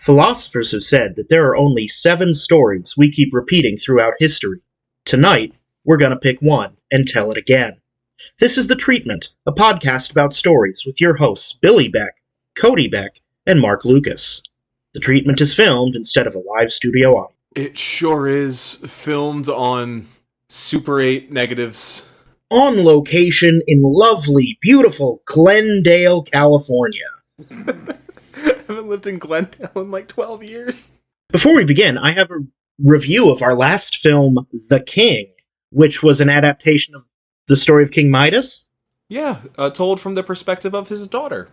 Philosophers have said that there are only 7 stories we keep repeating throughout history. Tonight, we're going to pick one and tell it again. This is The Treatment, a podcast about stories with your hosts Billy Beck, Cody Beck, and Mark Lucas. The Treatment is filmed instead of a live studio audience. It sure is filmed on Super 8 negatives. On location in lovely, beautiful Glendale, California. I haven't lived in Glendale in like 12 years. Before we begin, I have a review of our last film, The King, which was an adaptation of the story of King Midas. Yeah, told from the perspective of his daughter.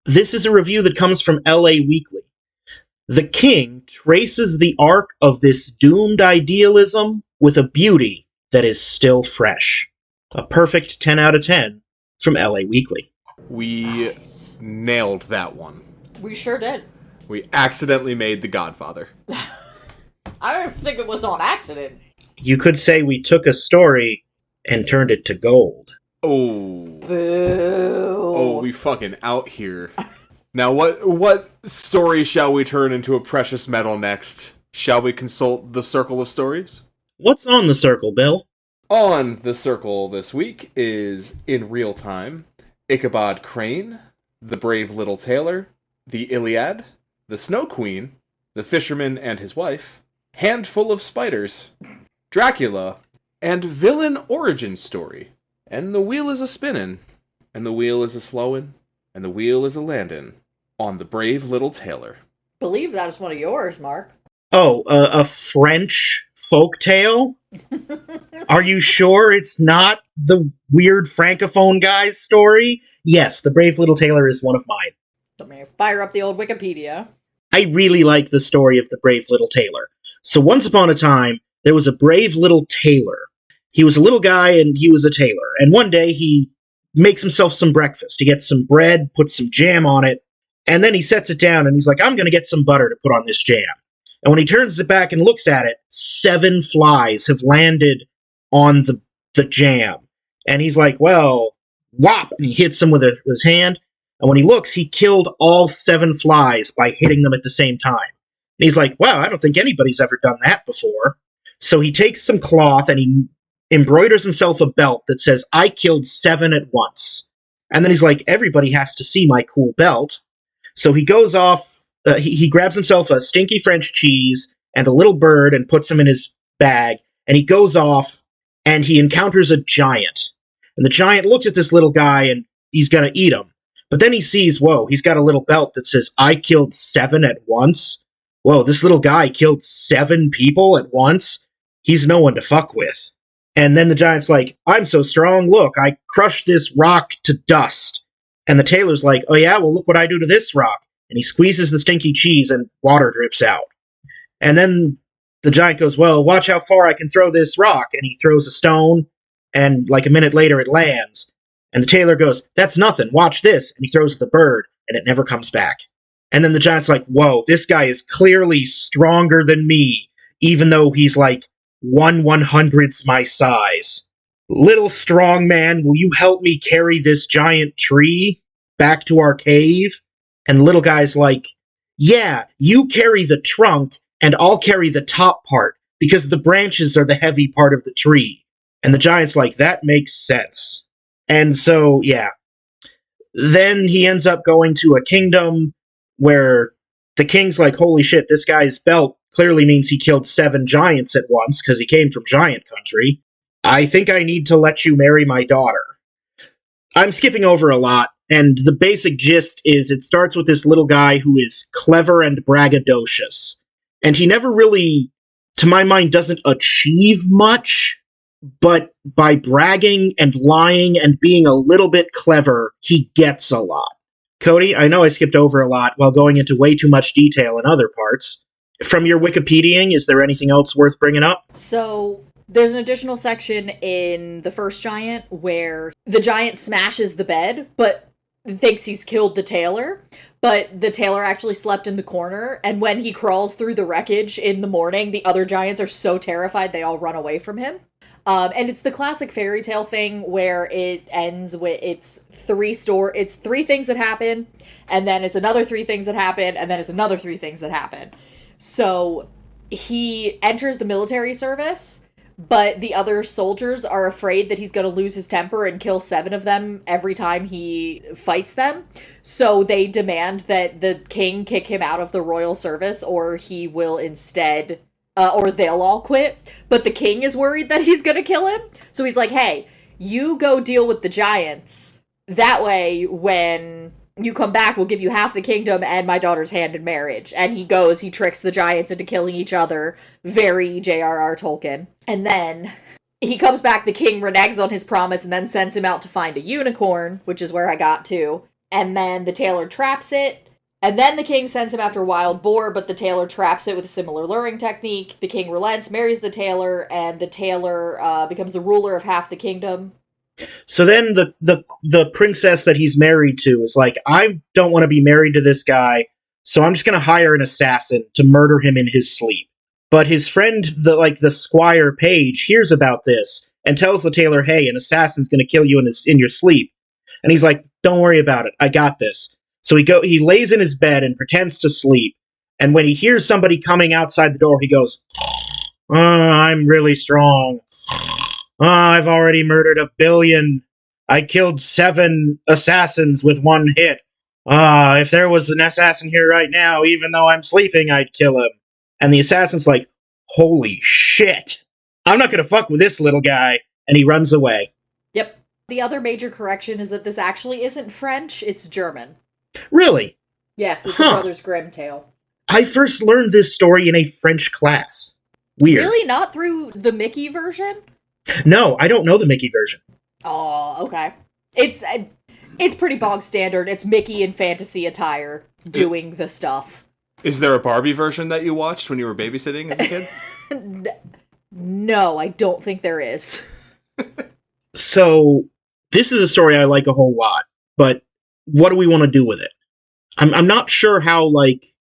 This is a review that comes from LA Weekly. The King traces the arc of this doomed idealism with a beauty that is still fresh. A perfect 10 out of 10 from LA Weekly. We nailed that one. We sure did. We accidentally made The Godfather. I don't think it was on accident. You could say we took a story and turned it to gold. Oh. Boo. Oh, we fucking out here. Now, what story shall we turn into a precious metal next? Shall we consult the Circle of Stories? What's on the circle, Bill? On the Circle this week is, in real time, Ichabod Crane, The Brave Little Tailor, The Iliad, The Snow Queen, The Fisherman and His Wife, Handful of Spiders, Dracula, and Villain Origin Story. And the wheel is a-spinnin', and the wheel is a-slowin', and the wheel is a-landin' on The Brave Little Tailor. Believe that is one of yours, Mark. Oh, a French folktale? Are you sure it's not the weird Francophone guy's story? Yes, The Brave Little Tailor is one of mine. Let me fire up the old Wikipedia. I really like the story of The Brave Little Tailor. So once upon a time, there was a brave little tailor. He was a little guy and he was a tailor. And one day he makes himself some breakfast. He gets some bread, puts some jam on it, and then he sets it down and he's like, I'm going to get some butter to put on this jam. And when he turns it back and looks at it, 7 flies have landed on the jam. And he's like, well, whop! And he hits them with his hand. And when he looks, he killed all 7 flies by hitting them at the same time. And he's like, wow, I don't think anybody's ever done that before. So he takes some cloth and he embroiders himself a belt that says, I killed 7 at once. And then he's like, everybody has to see my cool belt. So he goes off, he grabs himself a stinky French cheese and a little bird and puts them in his bag. And he goes off and he encounters a giant. And the giant looks at this little guy and he's going to eat him. But then he sees, whoa, he's got a little belt that says, I killed 7 at once. Whoa, this little guy killed 7 people at once? He's no one to fuck with. And then the giant's like, I'm so strong, look, I crushed this rock to dust. And the tailor's like, oh yeah, well look what I do to this rock. And he squeezes the stinky cheese and water drips out. And then the giant goes, well, watch how far I can throw this rock. And he throws a stone, and like a minute later it lands. And the tailor goes, that's nothing, watch this. And he throws the bird, and it never comes back. And then the giant's like, whoa, this guy is clearly stronger than me, even though he's like 1/100th my size. Little strong man, will you help me carry this giant tree back to our cave? And the little guy's like, yeah, you carry the trunk, and I'll carry the top part, because the branches are the heavy part of the tree. And the giant's like, that makes sense. And so, yeah. Then he ends up going to a kingdom where the king's like, holy shit, this guy's belt clearly means he killed 7 giants at once, because he came from giant country. I think I need to let you marry my daughter. I'm skipping over a lot, and the basic gist is it starts with this little guy who is clever and braggadocious. And he never really, to my mind, doesn't achieve much, but by bragging and lying and being a little bit clever, he gets a lot. Cody, I know I skipped over a lot while going into way too much detail in other parts. From your Wikipediaing, is there anything else worth bringing up? So, there's an additional section in The First Giant where the giant smashes the bed, but thinks he's killed the tailor. But the tailor actually slept in the corner, and when he crawls through the wreckage in the morning, the other giants are so terrified they all run away from him. And it's the classic fairy tale thing where it ends with it's three things that happen, and then it's another three things that happen, and then it's another three things that happen. So he enters the military service, but the other soldiers are afraid that he's going to lose his temper and kill 7 of them every time he fights them. So they demand that the king kick him out of the royal service, or he will instead, or they'll all quit. But the king is worried that he's going to kill him. So he's like, hey, you go deal with the giants. That way, when you come back, we'll give you half the kingdom and my daughter's hand in marriage. And he tricks the giants into killing each other. Very J.R.R. Tolkien. And then he comes back, the king reneges on his promise and then sends him out to find a unicorn, which is where I got to. And then the tailor traps it. And then the king sends him after a wild boar, but the tailor traps it with a similar luring technique. The king relents, marries the tailor, and the tailor becomes the ruler of half the kingdom. So then the princess that he's married to is like, I don't want to be married to this guy, so I'm just going to hire an assassin to murder him in his sleep. But his friend, the squire page, hears about this and tells the tailor, hey, an assassin's going to kill you in your sleep. And he's like, don't worry about it, I got this. So he lays in his bed and pretends to sleep. And when he hears somebody coming outside the door, he goes, I'm really strong. I've already murdered 1 billion. I killed 7 assassins with 1 hit. If there was an assassin here right now, even though I'm sleeping, I'd kill him. And the assassin's like, holy shit. I'm not gonna fuck with this little guy. And he runs away. Yep. The other major correction is that this actually isn't French, it's German. Really? Yes, it's a Brothers Grimm tale. I first learned this story in a French class. Weird. Really? Not through the Mickey version? No, I don't know the Mickey version. Oh, okay. It's pretty bog standard. It's Mickey in fantasy attire doing the stuff. Is there a Barbie version that you watched when you were babysitting as a kid? No, I don't think there is. So, this is a story I like a whole lot, but what do we want to do with it? I'm not sure how,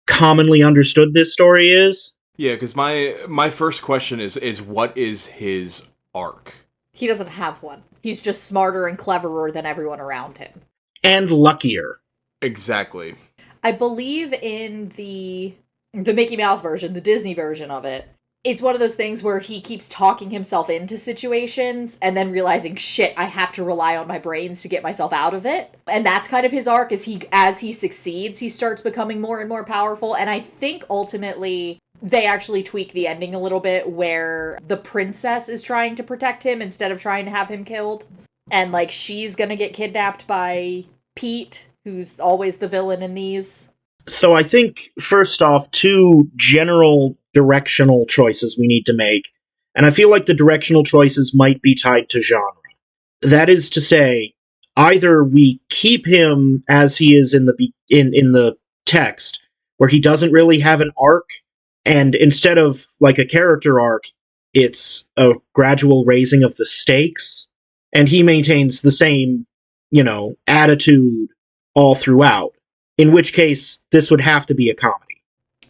commonly understood this story is. Yeah, because my first question is what is his arc? He doesn't have one. He's just smarter and cleverer than everyone around him. And luckier. Exactly. I believe in the Mickey Mouse version, the Disney version of it, it's one of those things where he keeps talking himself into situations and then realizing, shit, I have to rely on my brains to get myself out of it. And that's kind of his arc, as he succeeds, he starts becoming more and more powerful. And I think ultimately they actually tweak the ending a little bit where the princess is trying to protect him instead of trying to have him killed. And she's gonna get kidnapped by Pete, who's always the villain in these. So I think, first off, 2 general directional choices we need to make, and I feel like the directional choices might be tied to genre. That is to say, either we keep him as he is in the text, where he doesn't really have an arc, and instead of a character arc, it's a gradual raising of the stakes, and he maintains the same, attitude all throughout. In which case, this would have to be a comedy.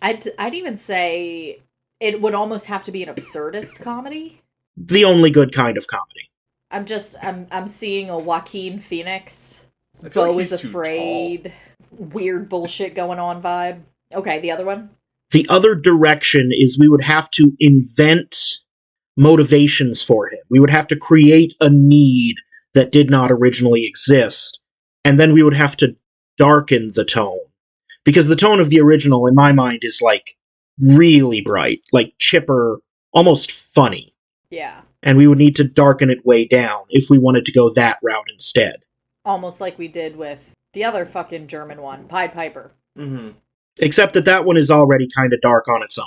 I'd even say it would almost have to be an absurdist comedy. The only good kind of comedy. I'm seeing a Joaquin Phoenix, Beau is afraid, weird bullshit going on vibe. Okay, the other one? The other direction is we would have to invent motivations for him. We would have to create a need that did not originally exist. And then we would have to darken the tone. Because the tone of the original, in my mind, is really bright, chipper, almost funny. Yeah. And we would need to darken it way down if we wanted to go that route instead. Almost like we did with the other fucking German one, Pied Piper. Mm-hmm. Except that one is already kind of dark on its own.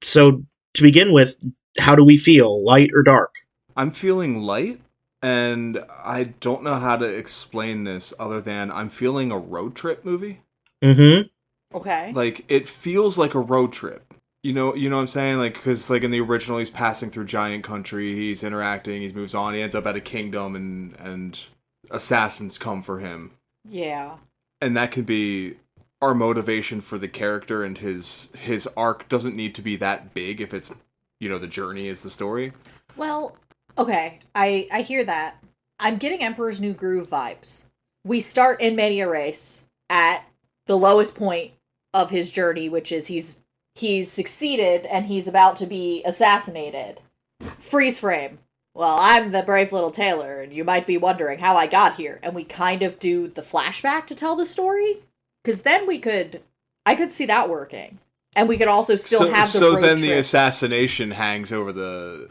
So, to begin with, how do we feel? Light or dark? I'm feeling light, and I don't know how to explain this other than I'm feeling a road trip movie. Mm-hmm. Okay. It feels like a road trip. You know what I'm saying? Because in the original, he's passing through giant country, he's interacting, he moves on, he ends up at a kingdom, and assassins come for him. Yeah. And that could be our motivation for the character, and his arc doesn't need to be that big if it's, the journey is the story. Well, Okay, I hear that. I'm getting Emperor's New Groove vibes. We start in Mania Race at the lowest point of his journey, which is he's succeeded and he's about to be assassinated. Freeze frame. Well, I'm the brave little tailor, and you might be wondering how I got here. And we kind of do the flashback to tell the story, because then I could see that working, and we could also still have the road then trip. the assassination hangs over the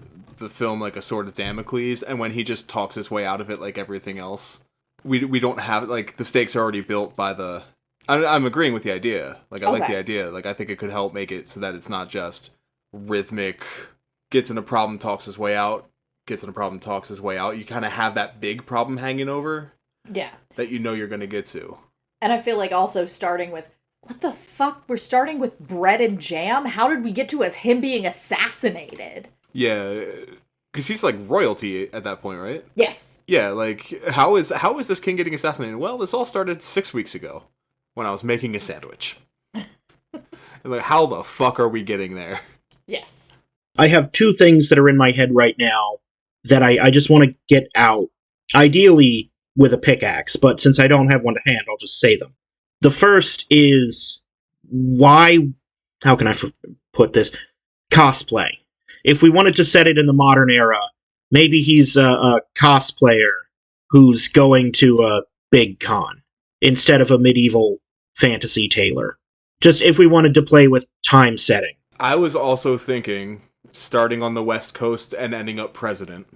film like a sword of Damocles, and when he just talks his way out of it like everything else, we don't have, like, the stakes are already built by the. I'm agreeing with the idea. Like, I like the idea. Like, I think it could help make it so that it's not just rhythmic. Gets in a problem, talks his way out. Gets in a problem, talks his way out. You kind of have that big problem hanging over. Yeah. That you know you're going to get to. And I feel like also starting with, what the fuck? We're starting with bread and jam? How did we get to as him being assassinated? Yeah, because he's like royalty at that point, right? Yes. Yeah, like, how is this king getting assassinated? Well, this all started 6 weeks ago when I was making a sandwich. Like, how the fuck are we getting there? Yes. I have two things that are in my head right now that I just want to get out. Ideally with a pickaxe, but since I don't have one to hand, I'll just say them. The first is why, how can I put this? Cosplay. If we wanted to set it in the modern era, maybe he's a cosplayer who's going to a big con instead of a medieval fantasy tailor. Just if we wanted to play with time setting. I was also thinking starting on the West Coast and ending up president.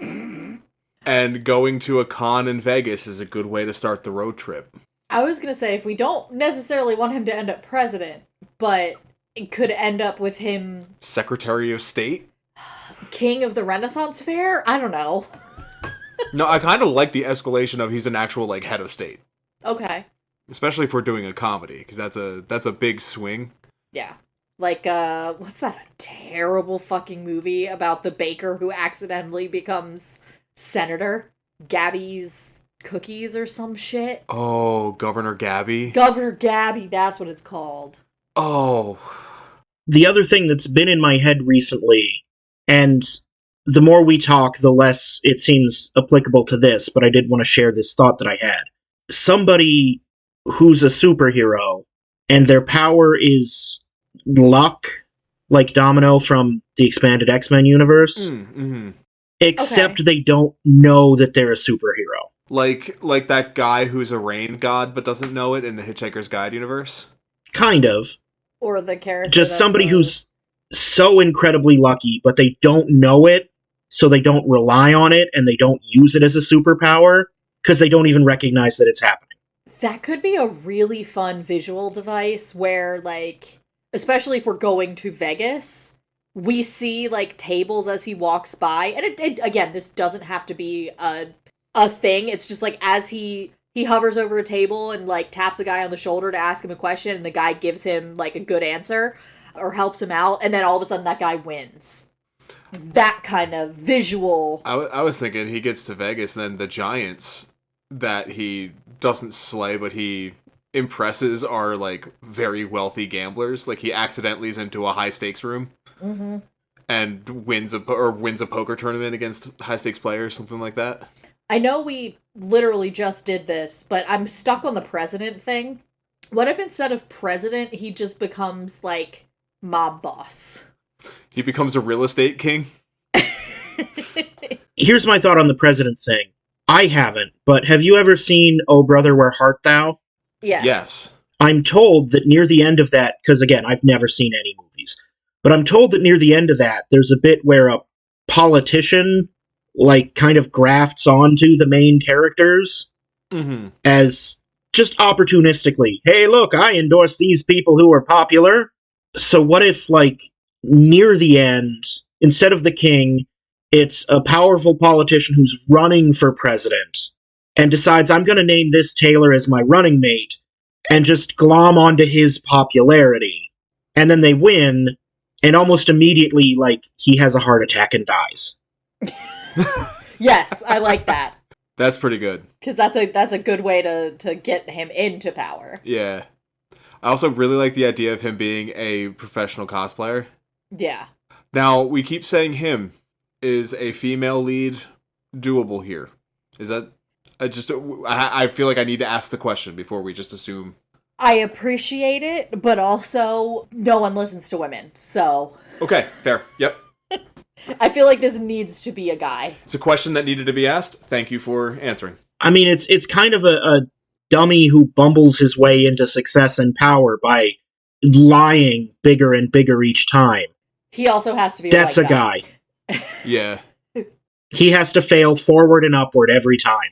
And going to a con in Vegas is a good way to start the road trip. I was going to say, if we don't necessarily want him to end up president, but it could end up with him... Secretary of State? King of the Renaissance Fair? I don't know. No, I kind of like the escalation of he's an actual, like, head of state. Okay. Especially if we're doing a comedy, because that's a big swing. Yeah. Like, what's that terrible fucking movie about the baker who accidentally becomes senator? Gabby's Cookies or some shit? Oh, Governor Gabby? Governor Gabby, that's what it's called. Oh. The other thing that's been in my head recently, and the more we talk, the less it seems applicable to this, but I did want to share this thought that I had. Somebody who's a superhero, and their power is luck, like Domino from the expanded X-Men universe, except they don't know that they're a superhero. Like that guy who's a rain god but doesn't know it in the Hitchhiker's Guide universe? Kind of. Or the character just somebody who's so incredibly lucky, but they don't know it, so they don't rely on it, and they don't use it as a superpower, because they don't even recognize that it's happening. That could be a really fun visual device where, like, especially if we're going to Vegas, we see, like, tables as he walks by, and it again, this doesn't have to be a thing, it's just, like, as he hovers over a table and, like, taps a guy on the shoulder to ask him a question, and the guy gives him, like, a good answer, or helps him out, and then all of a sudden that guy wins. That kind of visual. I was thinking he gets to Vegas, and then the giants that he doesn't slay, but he impresses are, like, very wealthy gamblers. Like, he accidentally is into a high-stakes room. Mm-hmm. And wins a poker tournament against high-stakes players, something like that. I know we literally just did this, but I'm stuck on the president thing. What if instead of president, he just becomes, like, mob boss? He becomes a real estate king? Here's my thought on the president thing. I haven't, but have you ever seen Oh Brother, Where Art Thou? Yes. I'm told that near the end of that, because again, I've never seen any movies, but I'm told that near the end of that, there's a bit where a politician, like, kind of grafts onto the main characters as just opportunistically, hey, look, I endorse these people who are popular. So what if, like, near the end, instead of the king, it's a powerful politician who's running for president and decides, I'm going to name this tailor as my running mate, and just glom onto his popularity. And then they win, and almost immediately, like, he has a heart attack and dies. Yes, I like that. That's pretty good. Because that's a good way to get him into power. Yeah. I also really like the idea of him being a professional cosplayer. Yeah. Now, we keep saying him. Is a female lead doable here? Is that... I feel like I need to ask the question before we just assume. I appreciate it, but also no one listens to women, so... Okay, fair. Yep. I feel like this needs to be a guy. It's a question that needed to be asked. Thank you for answering. I mean, it's kind of a dummy who bumbles his way into success and power by lying bigger and bigger each time. He also has to be That's a white guy. Yeah. He has to fail forward and upward every time.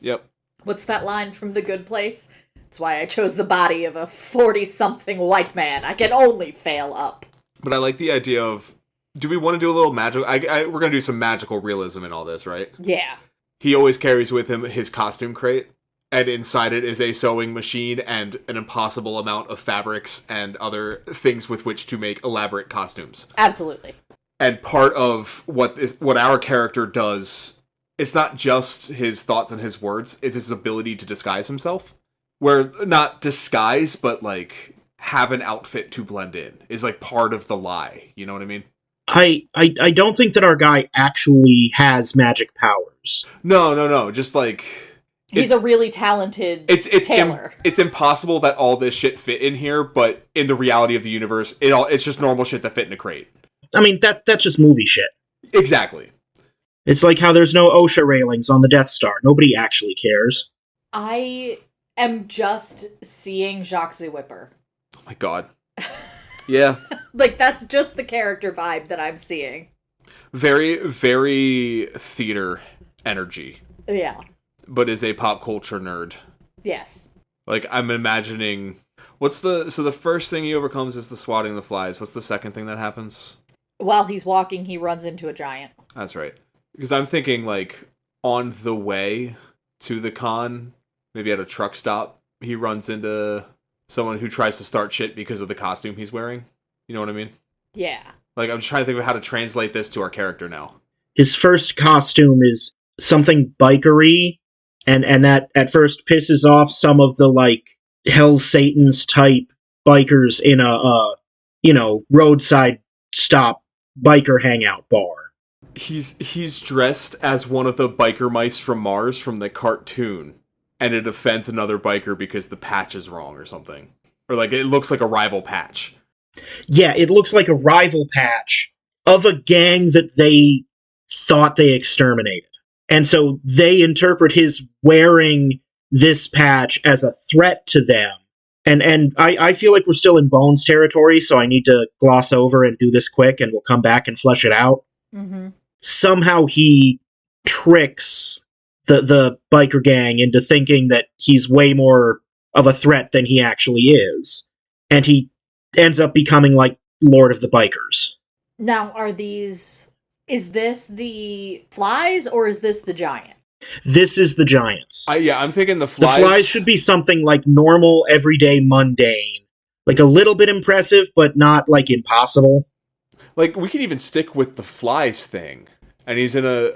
Yep. What's that line from The Good Place? That's why I chose the body of a 40-something white man. I can only fail up. But I like the idea of... Do we want to do a little magic? We're going to do some magical realism in all this, right? Yeah. He always carries with him his costume crate, and inside it is a sewing machine and an impossible amount of fabrics and other things with which to make elaborate costumes. Absolutely. And part of what our character does, it's not just his thoughts and his words, it's his ability to disguise himself. Where, not disguise, but, like, have an outfit to blend in, is, like, part of the lie. You know what I mean? I don't think that our guy actually has magic powers. No. Just like he's a really talented tailor. It's impossible that all this shit fit in here, but in the reality of the universe, it's just normal shit that fit in a crate. I mean, that's just movie shit. Exactly. It's like how there's no OSHA railings on the Death Star. Nobody actually cares. I am just seeing Jacques the Whipper. Oh my god. Yeah. Like, that's just the character vibe that I'm seeing. Very, very theater energy. Yeah. But is a pop culture nerd. Yes. Like, I'm imagining... So the first thing he overcomes is the swatting the flies. What's the second thing that happens? While he's walking, he runs into a giant. That's right. Because I'm thinking, like, on the way to the con, maybe at a truck stop, he runs into... someone who tries to start shit because of the costume he's wearing. You know what I mean? Yeah. Like, I'm just trying to think of how to translate this to our character now. His first costume is something bikery, and that at first pisses off some of the, like, Hell's Satan's type bikers in a roadside stop biker hangout bar. He's dressed as one of the biker mice from Mars from the cartoon. And it offends another biker because the patch is wrong or something. Or, like, it looks like a rival patch. Yeah, it looks like a rival patch of a gang that they thought they exterminated. And so they interpret his wearing this patch as a threat to them. And I feel like we're still in Bones territory, so I need to gloss over and do this quick, and we'll come back and flesh it out. Mm-hmm. Somehow he tricks the biker gang into thinking that he's way more of a threat than he actually is. And he ends up becoming like Lord of the Bikers. Now, is this the flies or is this the giant? This is the giants. I'm thinking the flies. The flies should be something like normal, everyday, mundane. Like a little bit impressive, but not like impossible. Like, we could even stick with the flies thing. And he's in a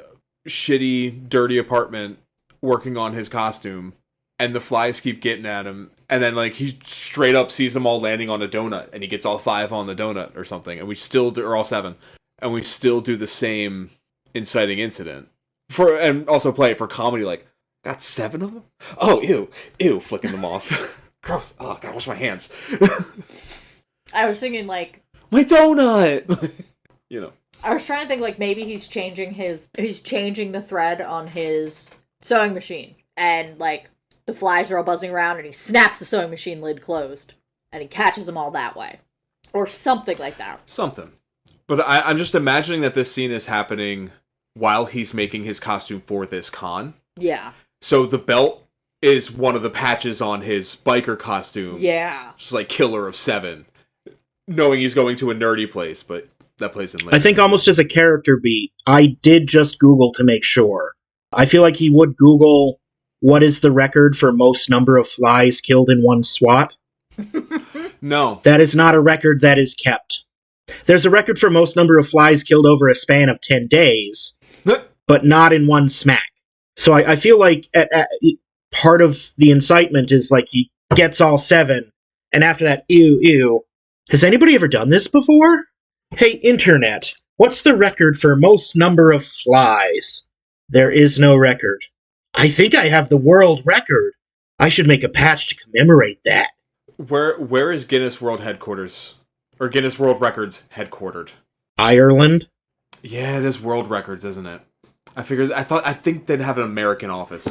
shitty, dirty apartment working on his costume, and the flies keep getting at him, and then, like, he straight up sees them all landing on a donut, and he gets all 5 on the donut or something, and we still do, or all 7, and we still do the same inciting incident. And also play it for comedy, like, got 7 of them? Oh, ew, flicking them off. Gross. Oh, gotta wash my hands. I was thinking, like... My donut! You know. I was trying to think, like, maybe he's changing the thread on his sewing machine. And, like, the flies are all buzzing around and he snaps the sewing machine lid closed. And he catches them all that way. Or something like that. Something. But I'm just imagining that this scene is happening while he's making his costume for this con. Yeah. So the belt is one of the patches on his biker costume. Yeah. Just like Killer of 7. Knowing he's going to a nerdy place, but that plays in later. I think almost as a character beat, I did just Google to make sure. I feel like he would Google what is the record for most number of flies killed in one swat. No. That is not a record that is kept. There's a record for most number of flies killed over a span of 10 days, but not in one smack. So I feel like part of the incitement is like he gets all 7, and after that, ew. Has anybody ever done this before? Hey, internet, What's the record for most number of flies? There is no record. I think I have the world record. I should make a patch to commemorate that. Where is Guinness World Headquarters? Or Guinness World Records headquartered? Ireland? Yeah, it is World Records, isn't it? I think they'd have an American office.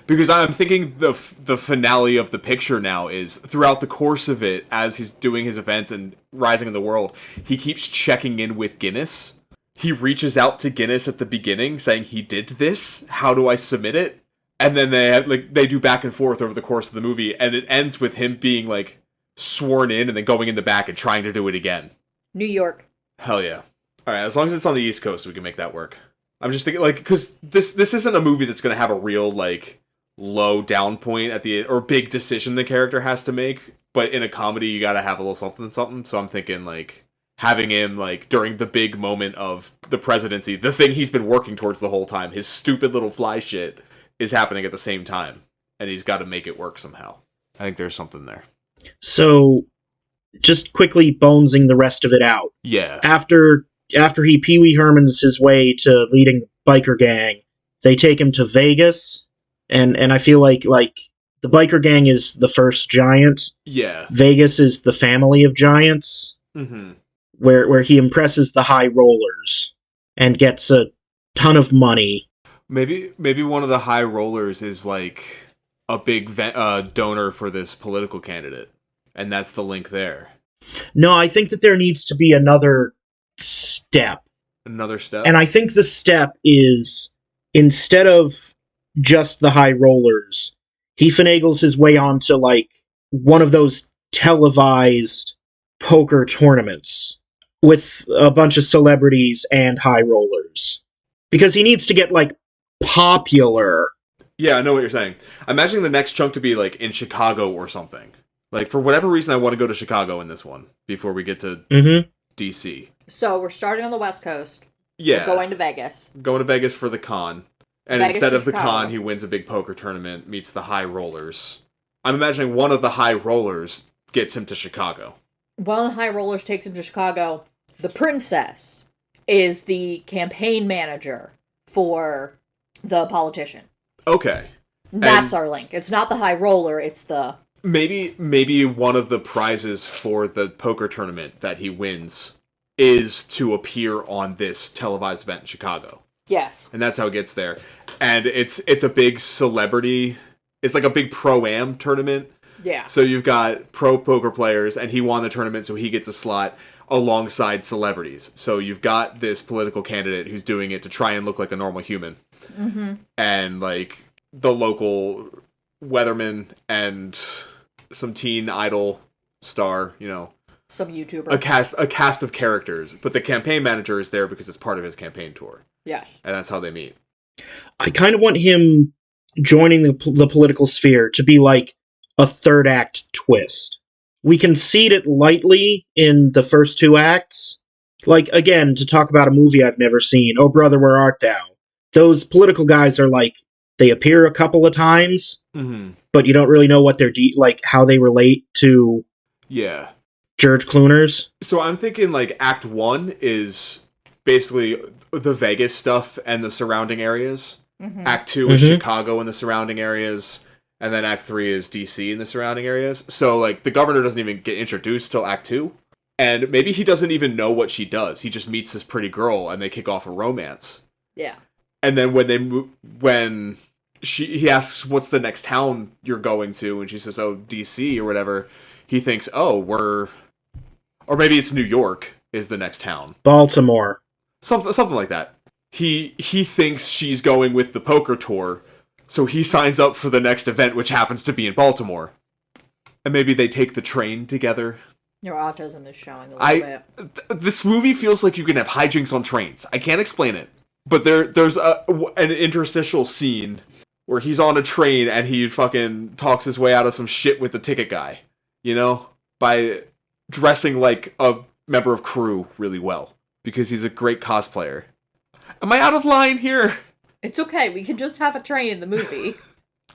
Because I'm thinking the finale of the picture now is, throughout the course of it, as he's doing his events and rising in the world, he keeps checking in with Guinness. He reaches out to Guinness at the beginning, saying, he did this? How do I submit it? And then they do back and forth over the course of the movie, and it ends with him being, like, sworn in and then going in the back and trying to do it again. New York. Hell yeah. Alright, as long as it's on the East Coast, we can make that work. I'm just thinking, like, because this isn't a movie that's going to have a real, like, low down point at the or big decision the character has to make, but in a comedy you gotta have a little something, so I'm thinking, like, having him, like, during the big moment of the presidency, the thing he's been working towards the whole time, his stupid little fly shit, is happening at the same time, and he's got to make it work somehow. I think there's something there. So, just quickly bonesing the rest of it out. Yeah. After he Pee Wee Hermans his way to leading the biker gang, they take him to Vegas, and I feel like the biker gang is the first giant. Yeah. Vegas is the family of giants. Mm-hmm. Where he impresses the high rollers and gets a ton of money. Maybe one of the high rollers is, like, a big donor for this political candidate, and that's the link there. No, I think that there needs to be another step. Another step? And I think the step is, instead of just the high rollers, he finagles his way onto, like, one of those televised poker tournaments with a bunch of celebrities and high rollers. Because he needs to get, like, popular. Yeah, I know what you're saying. I'm imagining the next chunk to be, like, in Chicago or something. Like, for whatever reason, I want to go to Chicago in this one before we get to DC. So we're starting on the West Coast. Yeah. We're going to Vegas. Going to Vegas for the con. And Vegas instead to of the Chicago. con, he wins a big poker tournament, meets the high rollers. I'm imagining one of the high rollers gets him to Chicago. One of the high rollers takes him to Chicago. The princess is the campaign manager for the politician. Okay. That's our link. It's not the high roller, it's the... Maybe one of the prizes for the poker tournament that he wins is to appear on this televised event in Chicago. Yes. And that's how it gets there. And it's a big celebrity... It's like a big pro-am tournament. Yeah. So you've got pro poker players, and he won the tournament, so he gets a slot alongside celebrities. So you've got this political candidate who's doing it to try and look like a normal human. Mm-hmm. And, like, the local weatherman and some teen idol star, you know. Some YouTuber. A cast of characters. But the campaign manager is there because it's part of his campaign tour. Yes. And that's how they meet. I kind of want him joining the political sphere to be like a third act twist. We can seed it lightly in the first two acts. Like, again, to talk about a movie I've never seen, Oh Brother, Where Art Thou? Those political guys are like, they appear a couple of times, but you don't really know what they're how they relate to George Clooney's. So I'm thinking, like, Act 1 is basically the Vegas stuff and the surrounding areas. Mm-hmm. Act 2 is Chicago and the surrounding areas. And then Act 3 is DC and the surrounding areas. So, like, the governor doesn't even get introduced till Act 2. And maybe he doesn't even know what she does. He just meets this pretty girl and they kick off a romance. Yeah. And then when he asks, what's the next town you're going to? And she says, oh, DC or whatever. He thinks, oh, or maybe it's New York is the next town. Baltimore. Something like that. He thinks she's going with the poker tour, so he signs up for the next event, which happens to be in Baltimore. And maybe they take the train together. Your autism is showing a little bit. This movie feels like you can have hijinks on trains. I can't explain it. But there's an interstitial scene where he's on a train and he fucking talks his way out of some shit with the ticket guy. You know? By dressing like a member of crew really well. Because he's a great cosplayer. Am I out of line here? It's okay. We can just have a train in the movie.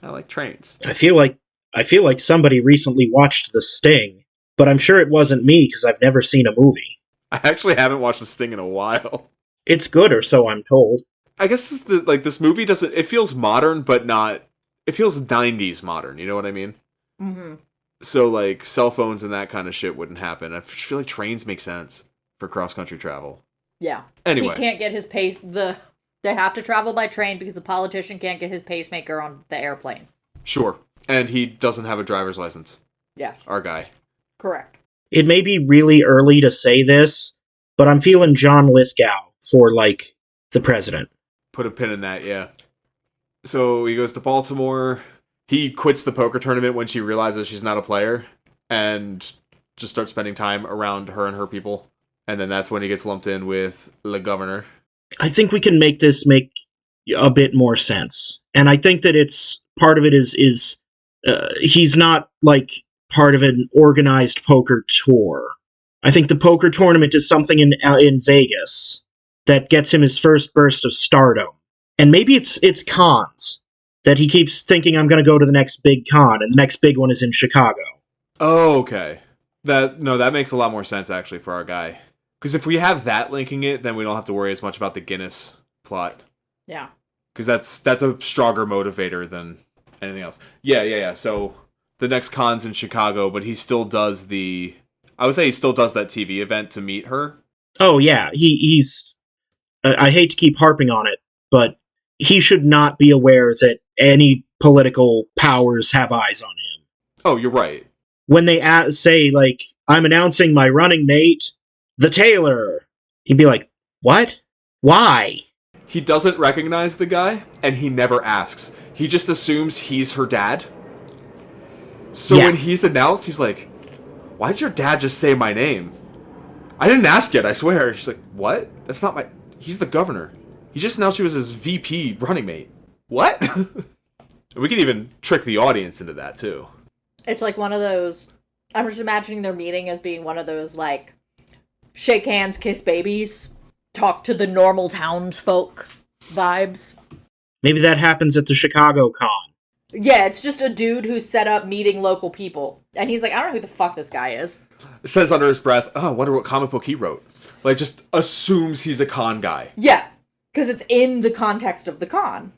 I like trains. I feel like somebody recently watched The Sting, but I'm sure it wasn't me because I've never seen a movie. I actually haven't watched The Sting in a while. It's good, or so I'm told. I guess this movie doesn't... It feels modern, but not... It feels 90s modern, you know what I mean? Mm-hmm. So, like, cell phones and that kind of shit wouldn't happen. I feel like trains make sense for cross-country travel. Yeah. Anyway. He can't get his pace... They have to travel by train because the politician can't get his pacemaker on the airplane. Sure. And he doesn't have a driver's license. Yes. Our guy. Correct. It may be really early to say this, but I'm feeling John Lithgow for, like, the president. Put a pin in that, yeah. So he goes to Baltimore. He quits the poker tournament when she realizes she's not a player and just starts spending time around her and her people. And then that's when he gets lumped in with the governor. I think we can make this make a bit more sense. And I think that it's part of it is he's not, like, part of an organized poker tour. I think the poker tournament is something in Vegas that gets him his first burst of stardom. And maybe it's cons that he keeps thinking, I'm going to go to the next big con, and the next big one is in Chicago. Oh, okay. That makes a lot more sense, actually, for our guy. Because if we have that linking it, then we don't have to worry as much about the Guinness plot. Yeah. Because that's a stronger motivator than anything else. Yeah. So the next con's in Chicago, but he still does I would say he still does that TV event to meet her. Oh, yeah. He's... I hate to keep harping on it, but he should not be aware that any political powers have eyes on him. Oh, you're right. When they say, like, I'm announcing my running mate, the tailor, he'd be like, what? Why? He doesn't recognize the guy, and he never asks. He just assumes he's her dad. So when he's announced, he's like, why'd your dad just say my name? I didn't ask yet, I swear. She's like, what? That's not my... He's the governor. He just announced she was his VP running mate. What? We can even trick the audience into that, too. It's like one of those... I'm just imagining their meeting as being one of those, like, shake hands, kiss babies, talk to the normal townsfolk vibes. Maybe that happens at the Chicago Con. Yeah, it's just a dude who's set up meeting local people. And he's like, I don't know who the fuck this guy is. Says under his breath, oh, I wonder what comic book he wrote. Like, just assumes he's a con guy. Yeah, because it's in the context of the con.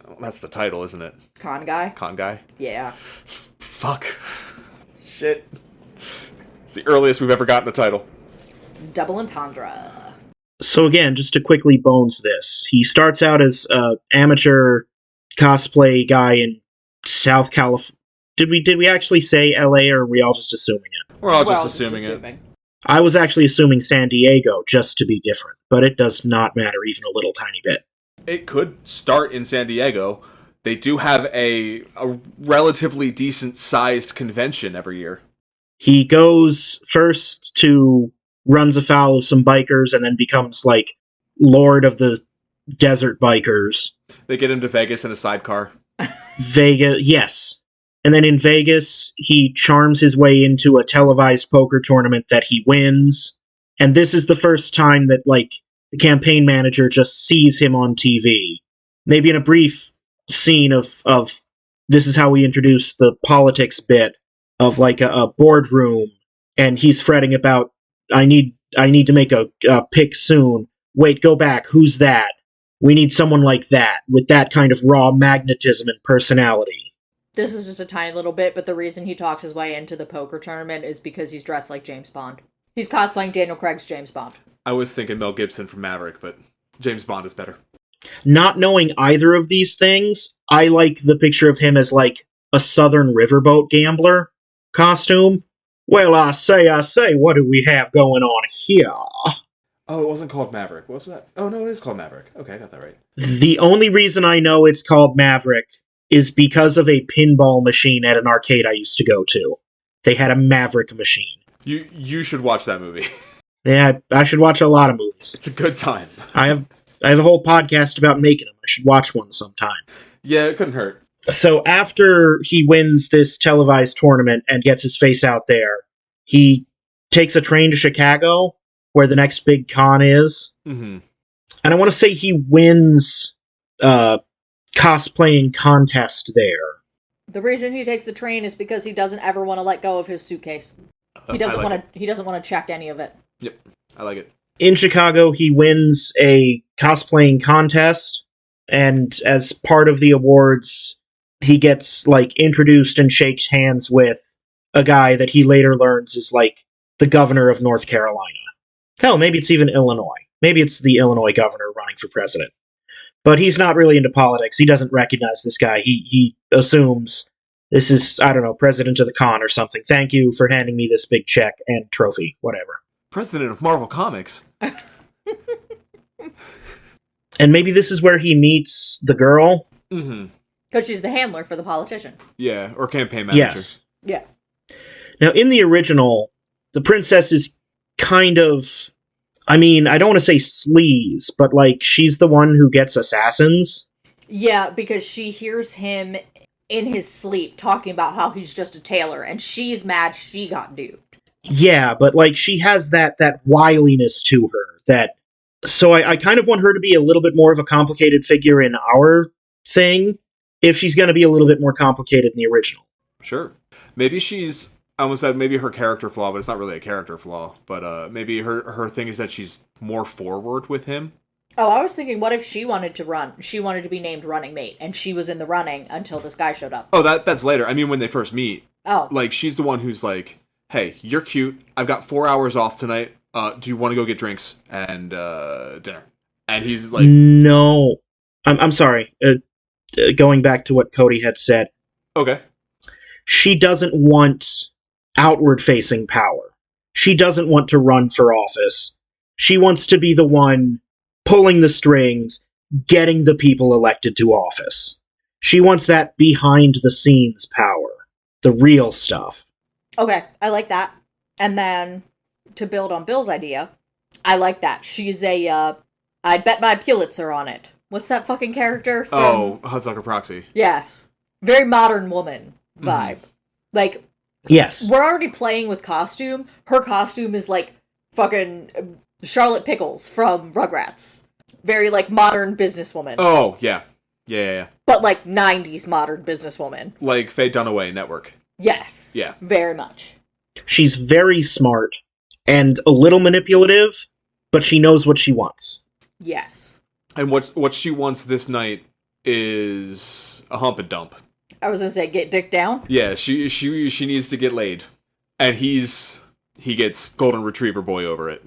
Well, that's the title, isn't it? Con guy? Con guy? Yeah. Fuck. Shit. It's the earliest we've ever gotten a title. Double entendre. So again, just to quickly bones this, he starts out as an amateur cosplay guy in South California. Did we actually say LA, or are we all just assuming it? We're all just assuming it. I was actually assuming San Diego, just to be different, but it does not matter even a little tiny bit. It could start in San Diego. They do have a relatively decent-sized convention every year. He goes first to runs afoul of some bikers and then becomes, like, lord of the desert bikers. They get him to Vegas in a sidecar. Vegas, yes. And then in Vegas, he charms his way into a televised poker tournament that he wins. And this is the first time that, like, the campaign manager just sees him on TV. Maybe in a brief scene of this is how we introduce the politics bit of, like, a boardroom, and he's fretting about, I need to make a pick soon. Wait, go back. Who's that? We need someone like that, with that kind of raw magnetism and personality. This is just a tiny little bit, but the reason he talks his way into the poker tournament is because he's dressed like James Bond. He's cosplaying Daniel Craig's James Bond. I was thinking Mel Gibson from Maverick, but James Bond is better. Not knowing either of these things, I like the picture of him as, like, a southern riverboat gambler costume. Well, I say, what do we have going on here? Oh, it wasn't called Maverick. What was that? Oh, no, it is called Maverick. Okay, I got that right. The only reason I know it's called Maverick is because of a pinball machine at an arcade I used to go to. They had a Maverick machine. You should watch that movie. Yeah, I should watch a lot of movies. It's a good time. I have a whole podcast about making them. I should watch one sometime. Yeah, it couldn't hurt. So after he wins this televised tournament and gets his face out there, he takes a train to Chicago, where the next big con is. Mm-hmm. And I want to say he wins cosplaying contest there. The reason he takes the train is because he doesn't ever want to let go of his suitcase. He doesn't want to check any of it. Yep. I like it. In Chicago, he wins a cosplaying contest, and as part of the awards, he gets, like, introduced and shakes hands with a guy that he later learns is, like, the governor of North Carolina. Hell, maybe it's even Illinois. Maybe it's the Illinois governor running for president. But he's not really into politics. He doesn't recognize this guy. He assumes this is, I don't know, president of the con or something. Thank you for handing me this big check and trophy, whatever. President of Marvel Comics. And maybe this is where he meets the girl. Mm-hmm. Because she's the handler for the politician. Yeah, or campaign manager. Yes. Yeah. Now, in the original, the princess is kind of, I mean, I don't want to say sleaze, but, like, she's the one who gets assassins. Yeah, because she hears him in his sleep talking about how he's just a tailor, and she's mad she got duped. Yeah, but, like, she has that wiliness to her that... So I kind of want her to be a little bit more of a complicated figure in our thing, if she's going to be a little bit more complicated in the original. Sure. Maybe she's... I almost said maybe her character flaw, but it's not really a character flaw. But maybe her thing is that she's more forward with him. Oh, I was thinking, what if she wanted to run? She wanted to be named running mate, and she was in the running until this guy showed up. Oh, that's later. I mean, when they first meet. Oh. Like, she's the one who's like, hey, you're cute. I've got 4 hours off tonight. Do you want to go get drinks and dinner? And he's like... No. I'm sorry. Going back to what Cody had said. Okay. She doesn't want outward-facing power. She doesn't want to run for office. She wants to be the one pulling the strings, getting the people elected to office. She wants that behind-the-scenes power. The real stuff. Okay, I like that. And then, to build on Bill's idea, I like that. She's a, I'd bet my Pulitzer on it. What's that fucking character from... Oh, Hudsucker Proxy. Yes. Very modern woman vibe. Like... Yes. We're already playing with costume. Her costume is like fucking Charlotte Pickles from Rugrats. Very like modern businesswoman. Oh, yeah. Yeah. But like 90s modern businesswoman. Like Faye Dunaway Network. Yes. Yeah. Very much. She's very smart and a little manipulative, but she knows what she wants. Yes. And what she wants this night is a hump and dump. I was gonna say, get dick down? Yeah, she needs to get laid. And he gets Golden Retriever Boy over it.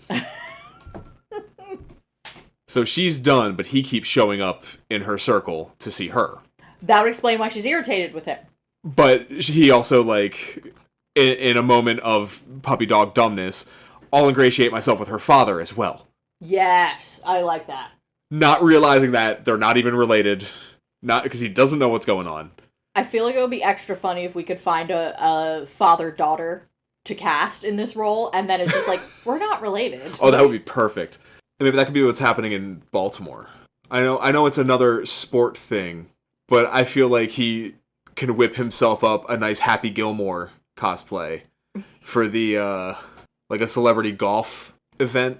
So she's done, but he keeps showing up in her circle to see her. That would explain why she's irritated with him. But he also, like, in a moment of puppy dog dumbness, I'll ingratiate myself with her father as well. Yes, I like that. Not realizing that they're not even related. Not because he doesn't know what's going on. I feel like it would be extra funny if we could find a father-daughter to cast in this role, and then it's just like, we're not related. Oh, that would be perfect. And maybe that could be what's happening in Baltimore. I know it's another sport thing, but I feel like he can whip himself up a nice Happy Gilmore cosplay for the, like a celebrity golf event.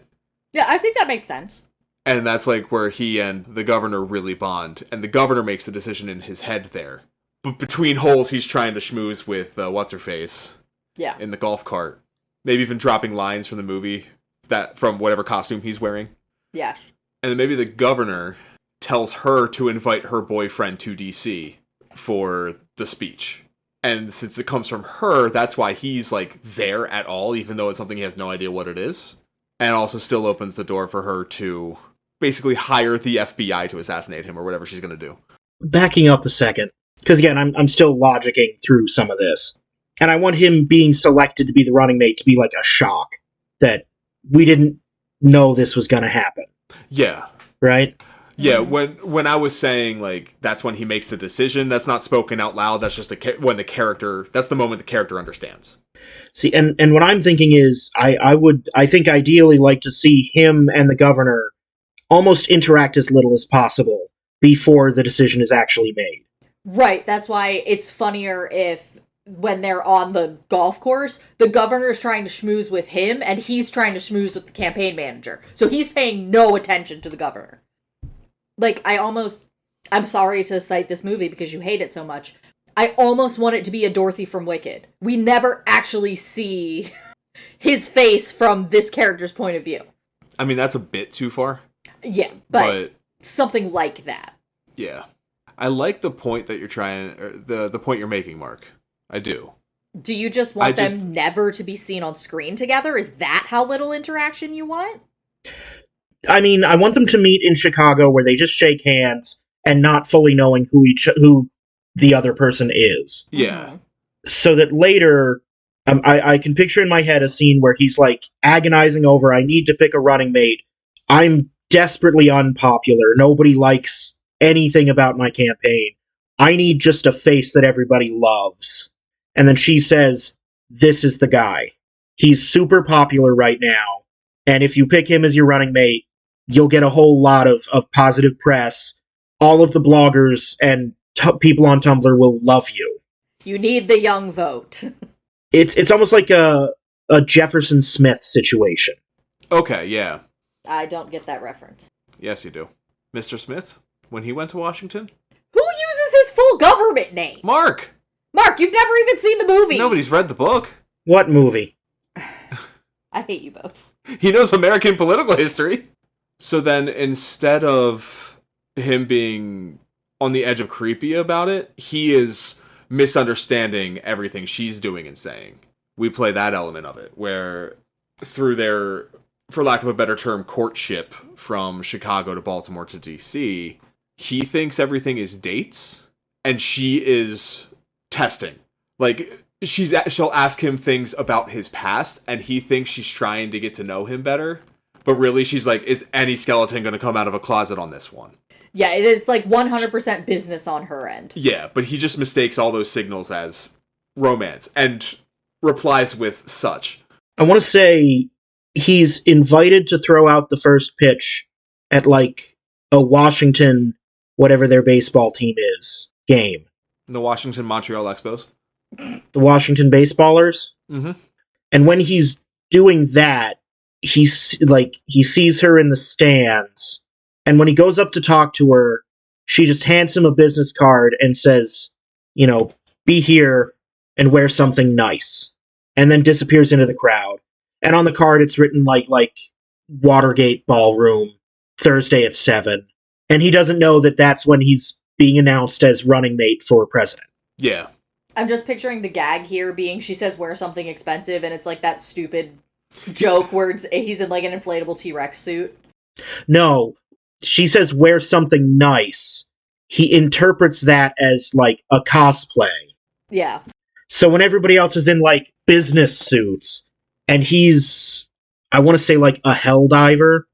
Yeah, I think that makes sense. And that's like where he and the governor really bond, and the governor makes the decision in his head there. But between holes, he's trying to schmooze with what's-her-face. Yeah. In the golf cart. Maybe even dropping lines from the movie, that from whatever costume he's wearing. Yeah. And then maybe the governor tells her to invite her boyfriend to DC for the speech. And since it comes from her, that's why he's, like, there at all, even though it's something he has no idea what it is. And also still opens the door for her to basically hire the FBI to assassinate him or whatever she's going to do. Backing up a second. Because again, I'm still logicking through some of this. And I want him being selected to be the running mate to be like a shock. That we didn't know this was going to happen. Yeah. Right? Yeah, when I was saying, like, that's when he makes the decision, that's not spoken out loud, that's just when the character, that's the moment the character understands. See, and what I'm thinking is, I think ideally like to see him and the governor almost interact as little as possible before the decision is actually made. Right, that's why it's funnier if, when they're on the golf course, the governor's trying to schmooze with him, and he's trying to schmooze with the campaign manager. So he's paying no attention to the governor. Like, I'm sorry to cite this movie because you hate it so much. I almost want it to be a Dorothy from Wicked. We never actually see his face from this character's point of view. I mean, that's a bit too far. Yeah, but something like that. Yeah. I like the point that you're trying, or the point you're making, Mark. I do. Do you just want them never to be seen on screen together? Is that how little interaction you want? I mean, I want them to meet in Chicago where they just shake hands and not fully knowing who the other person is. Yeah. So that later, I can picture in my head a scene where he's like agonizing over, I need to pick a running mate. I'm desperately unpopular. Nobody likes anything about my campaign. I need just a face that everybody loves. And then she says, this is the guy. He's super popular right now. And if you pick him as your running mate, you'll get a whole lot of positive press. All of the bloggers and people on Tumblr will love you. You need the young vote. It's almost like a Jefferson Smith situation. Okay, yeah. I don't get that reference. Yes, you do. Mr. Smith, when he went to Washington? Who uses his full government name? Mark! Mark, you've never even seen the movie! Nobody's read the book. What movie? I hate you both. He knows American political history. So then, instead of him being on the edge of creepy about it, he is misunderstanding everything she's doing and saying. We play that element of it, where through their, for lack of a better term, courtship from Chicago to Baltimore to DC, he thinks everything is dates, and she is testing. Like, she'll ask him things about his past, and he thinks she's trying to get to know him better, but really she's like, is any skeleton going to come out of a closet on this one? Yeah, it is like 100% business on her end. Yeah, but he just mistakes all those signals as romance, and replies with such. I want to say he's invited to throw out the first pitch at like a Washington, whatever their baseball team is, game. The Washington Montreal Expos. The Washington Baseballers. Mm-hmm. And when he's doing that, he sees her in the stands, and when he goes up to talk to her, she just hands him a business card and says, you know, be here and wear something nice, and then disappears into the crowd. And on the card it's written like Watergate Ballroom, Thursday at 7. And he doesn't know that that's when he's being announced as running mate for president. Yeah. I'm just picturing the gag here being she says wear something expensive, and it's like that stupid joke where he's in like an inflatable T-Rex suit. No, she says wear something nice. He interprets that as like a cosplay. Yeah. So when everybody else is in like business suits, and he's, I want to say like a hell diver.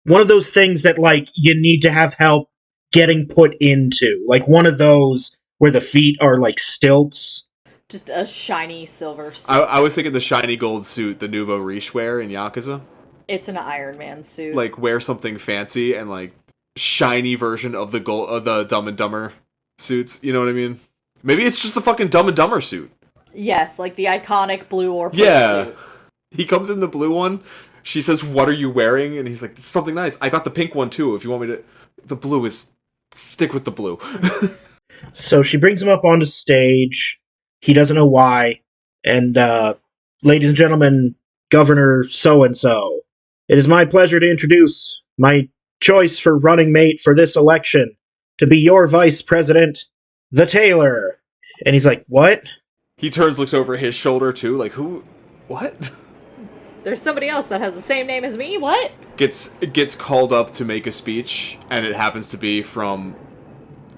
One of those things that like you need to have help getting put into. Like one of those where the feet are like stilts. Just a shiny silver suit. I was thinking the shiny gold suit the Nouveau Riche wear in Yakuza. It's an Iron Man suit. Like wear something fancy and like shiny version of the Dumb and Dumber suits. You know what I mean? Maybe it's just the fucking Dumb and Dumber suit. Yes, like the iconic blue or pink suit. He comes in the blue one. She says, "What are you wearing?" And he's like, "This is something nice. I got the pink one too. If you want me to." The blue is. Stick with the blue. So she brings him up onto stage. He doesn't know why. And, ladies and gentlemen, Governor so-and-so, it is my pleasure to introduce my choice for running mate for this election to be your vice president, the Tailor. And he's like, what? He turns, looks over his shoulder too, like, who? What? There's somebody else that has the same name as me? What? Gets called up to make a speech, and it happens to be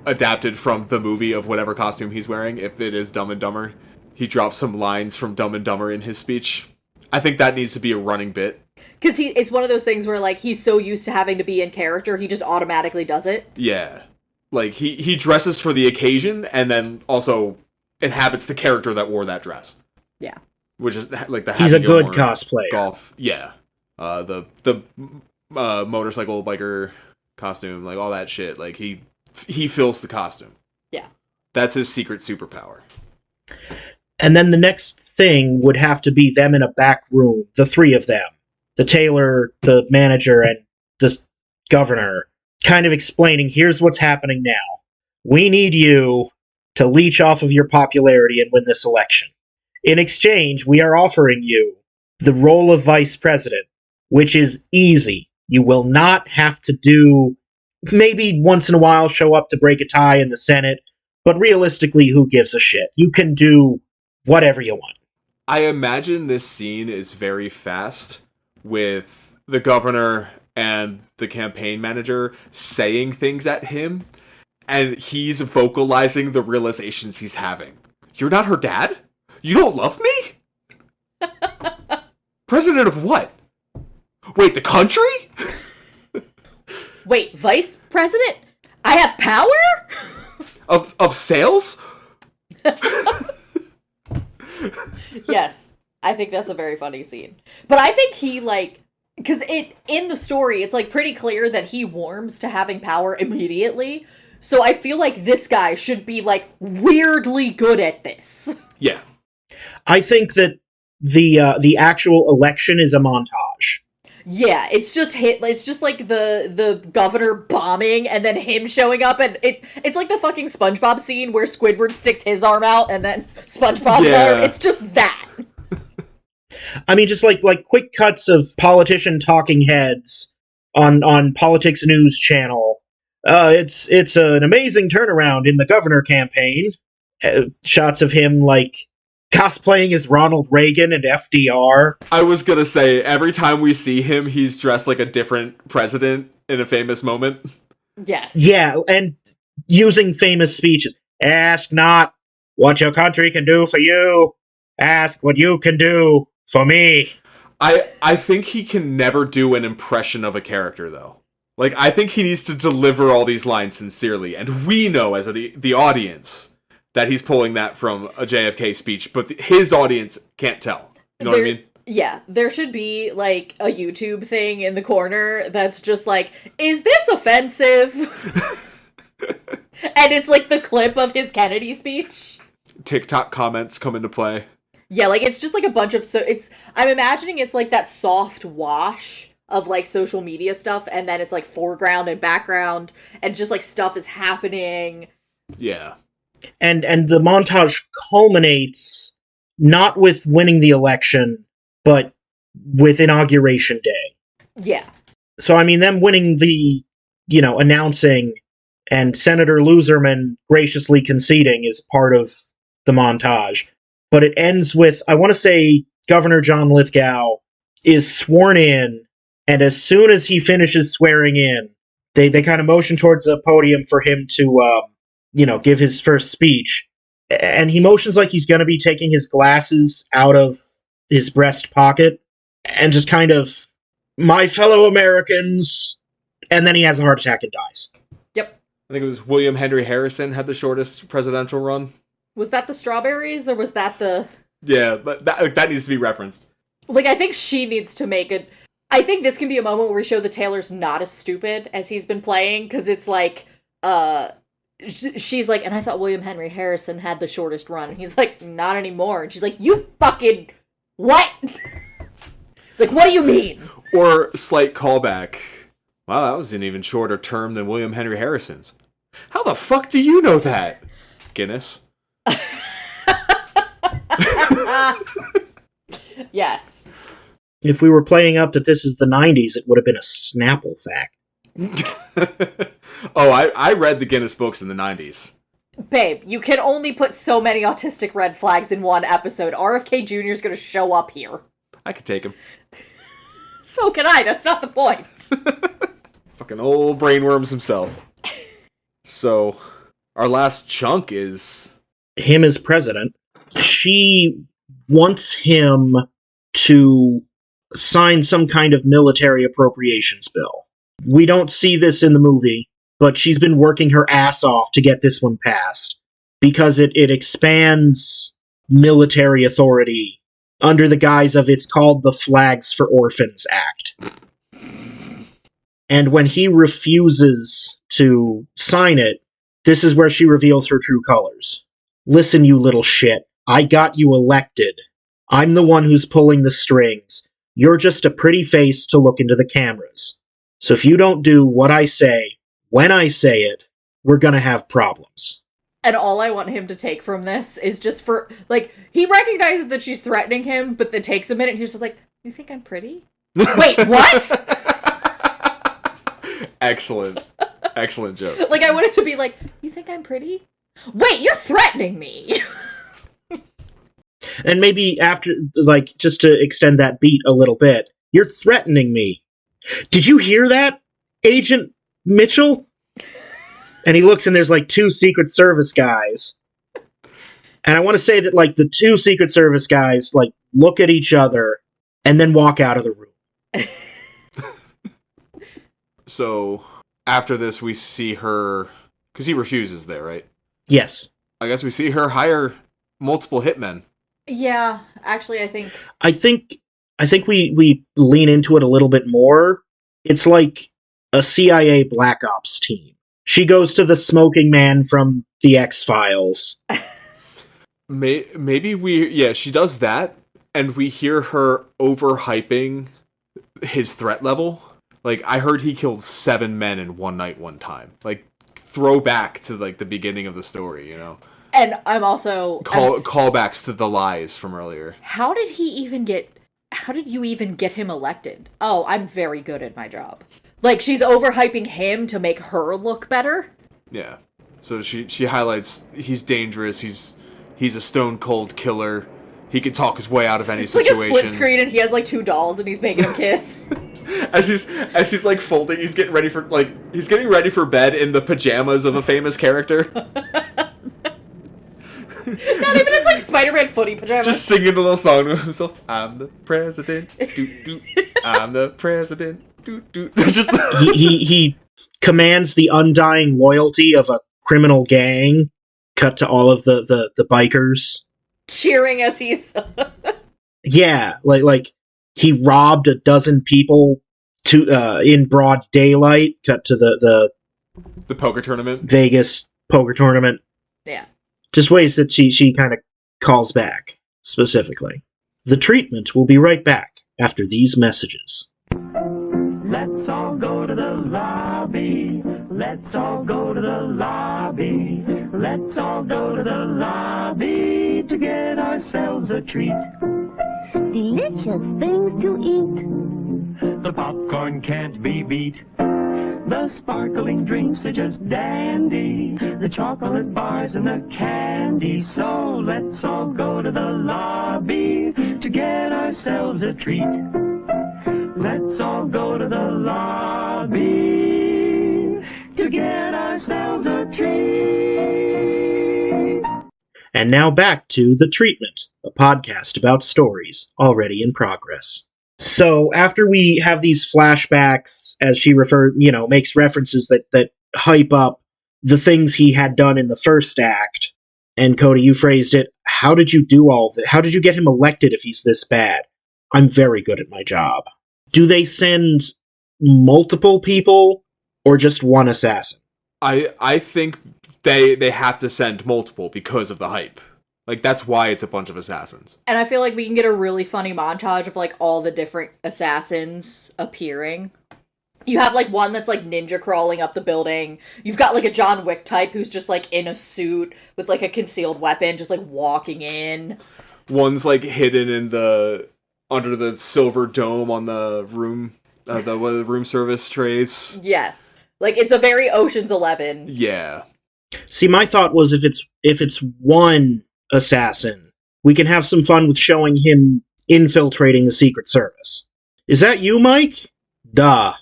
adapted from the movie of whatever costume he's wearing. If it is Dumb and Dumber, he drops some lines from Dumb and Dumber in his speech. I think that needs to be a running bit. Because it's one of those things where, like, he's so used to having to be in character, he just automatically does it. Yeah. Like, he dresses for the occasion, and then also inhabits the character that wore that dress. Yeah. Which is, like, the He's a good cosplayer. Golf. Yeah. The motorcycle biker costume, like, all that shit. Like, he fills the costume. Yeah. That's his secret superpower. And then the next thing would have to be them in a back room, the three of them. The tailor, the manager, and the governor, kind of explaining, here's what's happening now. We need you to leech off of your popularity and win this election. In exchange, we are offering you the role of vice president. which is easy. You will not have to do, maybe once in a while show up to break a tie in the Senate, but realistically, who gives a shit? You can do whatever you want. I imagine this scene is very fast, with the governor and the campaign manager saying things at him, and he's vocalizing the realizations he's having. You're not her dad? You don't love me? President of what? Wait, the country? Wait, vice president? I have power? Of sales? Yes, I think that's a very funny scene. But I think he, because in the story, it's, pretty clear that he warms to having power immediately. So I feel like this guy should be, weirdly good at this. Yeah. I think that the actual election is a montage. Yeah, it's just the governor bombing and then him showing up, and it's like the fucking SpongeBob scene where Squidward sticks his arm out and then SpongeBob's arm. It's just that. I mean, just like quick cuts of politician talking heads on Politics News Channel. It's an amazing turnaround in the governor campaign. Shots of him cosplaying as Ronald Reagan and FDR. I was gonna say, every time we see him, he's dressed like a different president in a famous moment. Yes. Yeah, and using famous speeches. Ask not what your country can do for you. Ask what you can do for me. I think he can never do an impression of a character, though. I think he needs to deliver all these lines sincerely, and we know, as the audience, that he's pulling that from a JFK speech, but his audience can't tell. You know what I mean? Yeah, there should be, a YouTube thing in the corner that's just is this offensive? And it's, the clip of his Kennedy speech. TikTok comments come into play. Yeah, it's just, a bunch of, I'm imagining it's, that soft wash of, social media stuff, and then it's, foreground and background, and just, stuff is happening. Yeah. And the montage culminates not with winning the election, but with Inauguration Day. Yeah. So, I mean, them winning the, announcing and Senator Loserman graciously conceding is part of the montage. But it ends with, I want to say, Governor John Lithgow is sworn in, and as soon as he finishes swearing in, they kind of motion towards the podium for him to, give his first speech. And he motions like he's going to be taking his glasses out of his breast pocket and just kind of, my fellow Americans, and then he has a heart attack and dies. Yep. I think it was William Henry Harrison had the shortest presidential run. Was that the strawberries, or was that the... Yeah, but that needs to be referenced. I think she needs to make it... I think this can be a moment where we show that Taylor's not as stupid as he's been playing, because it's she's like, and I thought William Henry Harrison had the shortest run. And he's like, not anymore. And she's like, you fucking... What? It's what do you mean? Or slight callback. Wow, that was an even shorter term than William Henry Harrison's. How the fuck do you know that? Guinness. Yes. If we were playing up that this is the 90s, it would have been a Snapple fact. Oh, I read the Guinness books in the 90s. Babe, you can only put so many autistic red flags in one episode. RFK Jr. is going to show up here. I could take him. So can I. That's not the point. Fucking old brainworms himself. So, our last chunk is... him as president. She wants him to sign some kind of military appropriations bill. We don't see this in the movie, but she's been working her ass off to get this one passed because it expands military authority under the guise of it's called the Flags for Orphans Act. And when he refuses to sign it, this is where she reveals her true colors. Listen, you little shit. I got you elected. I'm the one who's pulling the strings. You're just a pretty face to look into the cameras. So if you don't do what I say, when I say it, we're gonna have problems. And all I want him to take from this is just for, he recognizes that she's threatening him, but then takes a minute and he's just like, you think I'm pretty? Wait, what? Excellent. Excellent joke. Like, I want it to be like, you think I'm pretty? Wait, you're threatening me! And maybe after, like, just to extend that beat a little bit, you're threatening me. Did you hear that, Agent Mitchell? And he looks and there's, like, 2 Secret Service guys. And I want to say that, like, the 2 Secret Service guys, like, look at each other and then walk out of the room. So, after this, we see her... Because he refuses there, right? Yes. I guess we see her hire multiple hitmen. Yeah, actually, I think we lean into it a little bit more. It's like a CIA Black Ops team. She goes to the smoking man from the X-Files. Maybe she does that, and we hear her overhyping his threat level. Like, I heard he killed 7 men in one night one time. Like, throw back to, like, the beginning of the story, you know? And I'm also... Callbacks to the lies from earlier. How did you even get him elected? Oh, I'm very good at my job. Like, she's overhyping him to make her look better? Yeah. So she highlights he's dangerous, he's a stone cold killer, he can talk his way out of any situation. Like a split screen and he has like 2 dolls and he's making them kiss. As he's like folding, he's getting ready for bed in the pajamas of a famous character. Not even it's like Spider-Man footy pajamas. Just singing the little song to himself. I'm the president. Doot doot. I'm the president. Doot doot. Just he commands the undying loyalty of a criminal gang. Cut to all of the bikers cheering as he's yeah, like he robbed a dozen people in broad daylight. Cut to the poker tournament, Vegas poker tournament. Yeah, just ways that she kind of calls back specifically. The treatment will be right back after these messages. Let's all go to the lobby. Let's all go to the lobby. Let's all go to the lobby to get ourselves a treat. Delicious things to eat. The popcorn can't be beat. The sparkling drinks are just dandy. The chocolate bars and the candy. So let's all go to the lobby to get ourselves a treat. Let's all go to the lobby to get ourselves a treat. And now back to The Treatment, a podcast about stories already in progress. So after we have these flashbacks, as she makes references that hype up the things he had done in the first act, and Cody, you phrased it, how did you do all that? How did you get him elected if he's this bad? I'm very good at my job. Do they send multiple people or just one assassin? I think they have to send multiple because of the hype. Like, that's why it's a bunch of assassins. And I feel like we can get a really funny montage of, like, all the different assassins appearing. You have, like, one that's, like, ninja crawling up the building. You've got, like, a John Wick type who's just, like, in a suit with, like, a concealed weapon, just, like, walking in. One's, like, hidden in under the silver dome on the room, the room service trays. Yes. Like, it's a very Ocean's 11. Yeah. See, my thought was if it's one assassin, we can have some fun with showing him infiltrating the Secret Service. Is that you, Mike? Duh.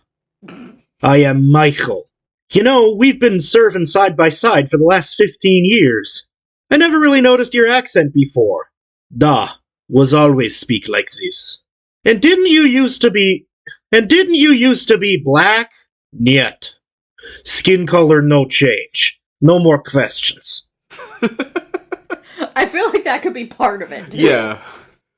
I am Michael. You know, we've been serving side by side for the last 15 years. I never really noticed your accent before. Duh. Was always speak like this. And didn't you used to be black? Niet. Skin color no change. No more questions. I feel like that could be part of it. Yeah.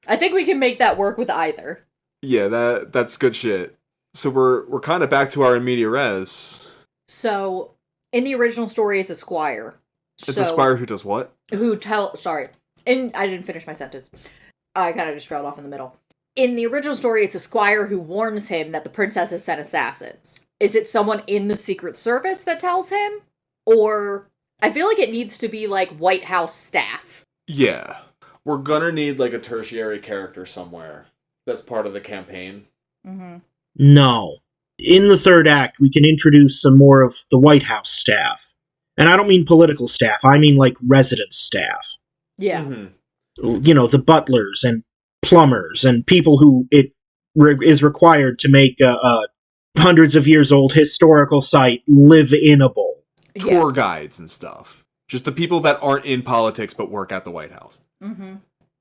I think we can make that work with either. Yeah, that's good shit. So we're kind of back to our immediate res. So, in the original story, it's a squire. It's a squire who does what? Sorry. And I didn't finish my sentence. I kind of just trailed off in the middle. In the original story, it's a squire who warns him that the princess has sent assassins. Is it someone in the Secret Service that tells him? Or, I feel like it needs to be, like, White House staff. Yeah. We're gonna need, like, a tertiary character somewhere that's part of the campaign. Mm-hmm. No. In the third act, we can introduce some more of the White House staff. And I don't mean political staff, I mean like residence staff. Yeah. You know, the butlers and plumbers and people who is required to make a hundreds of years old historical site live-inable. Tour guides and stuff. Just the people that aren't in politics but work at the White House. Mm-hmm.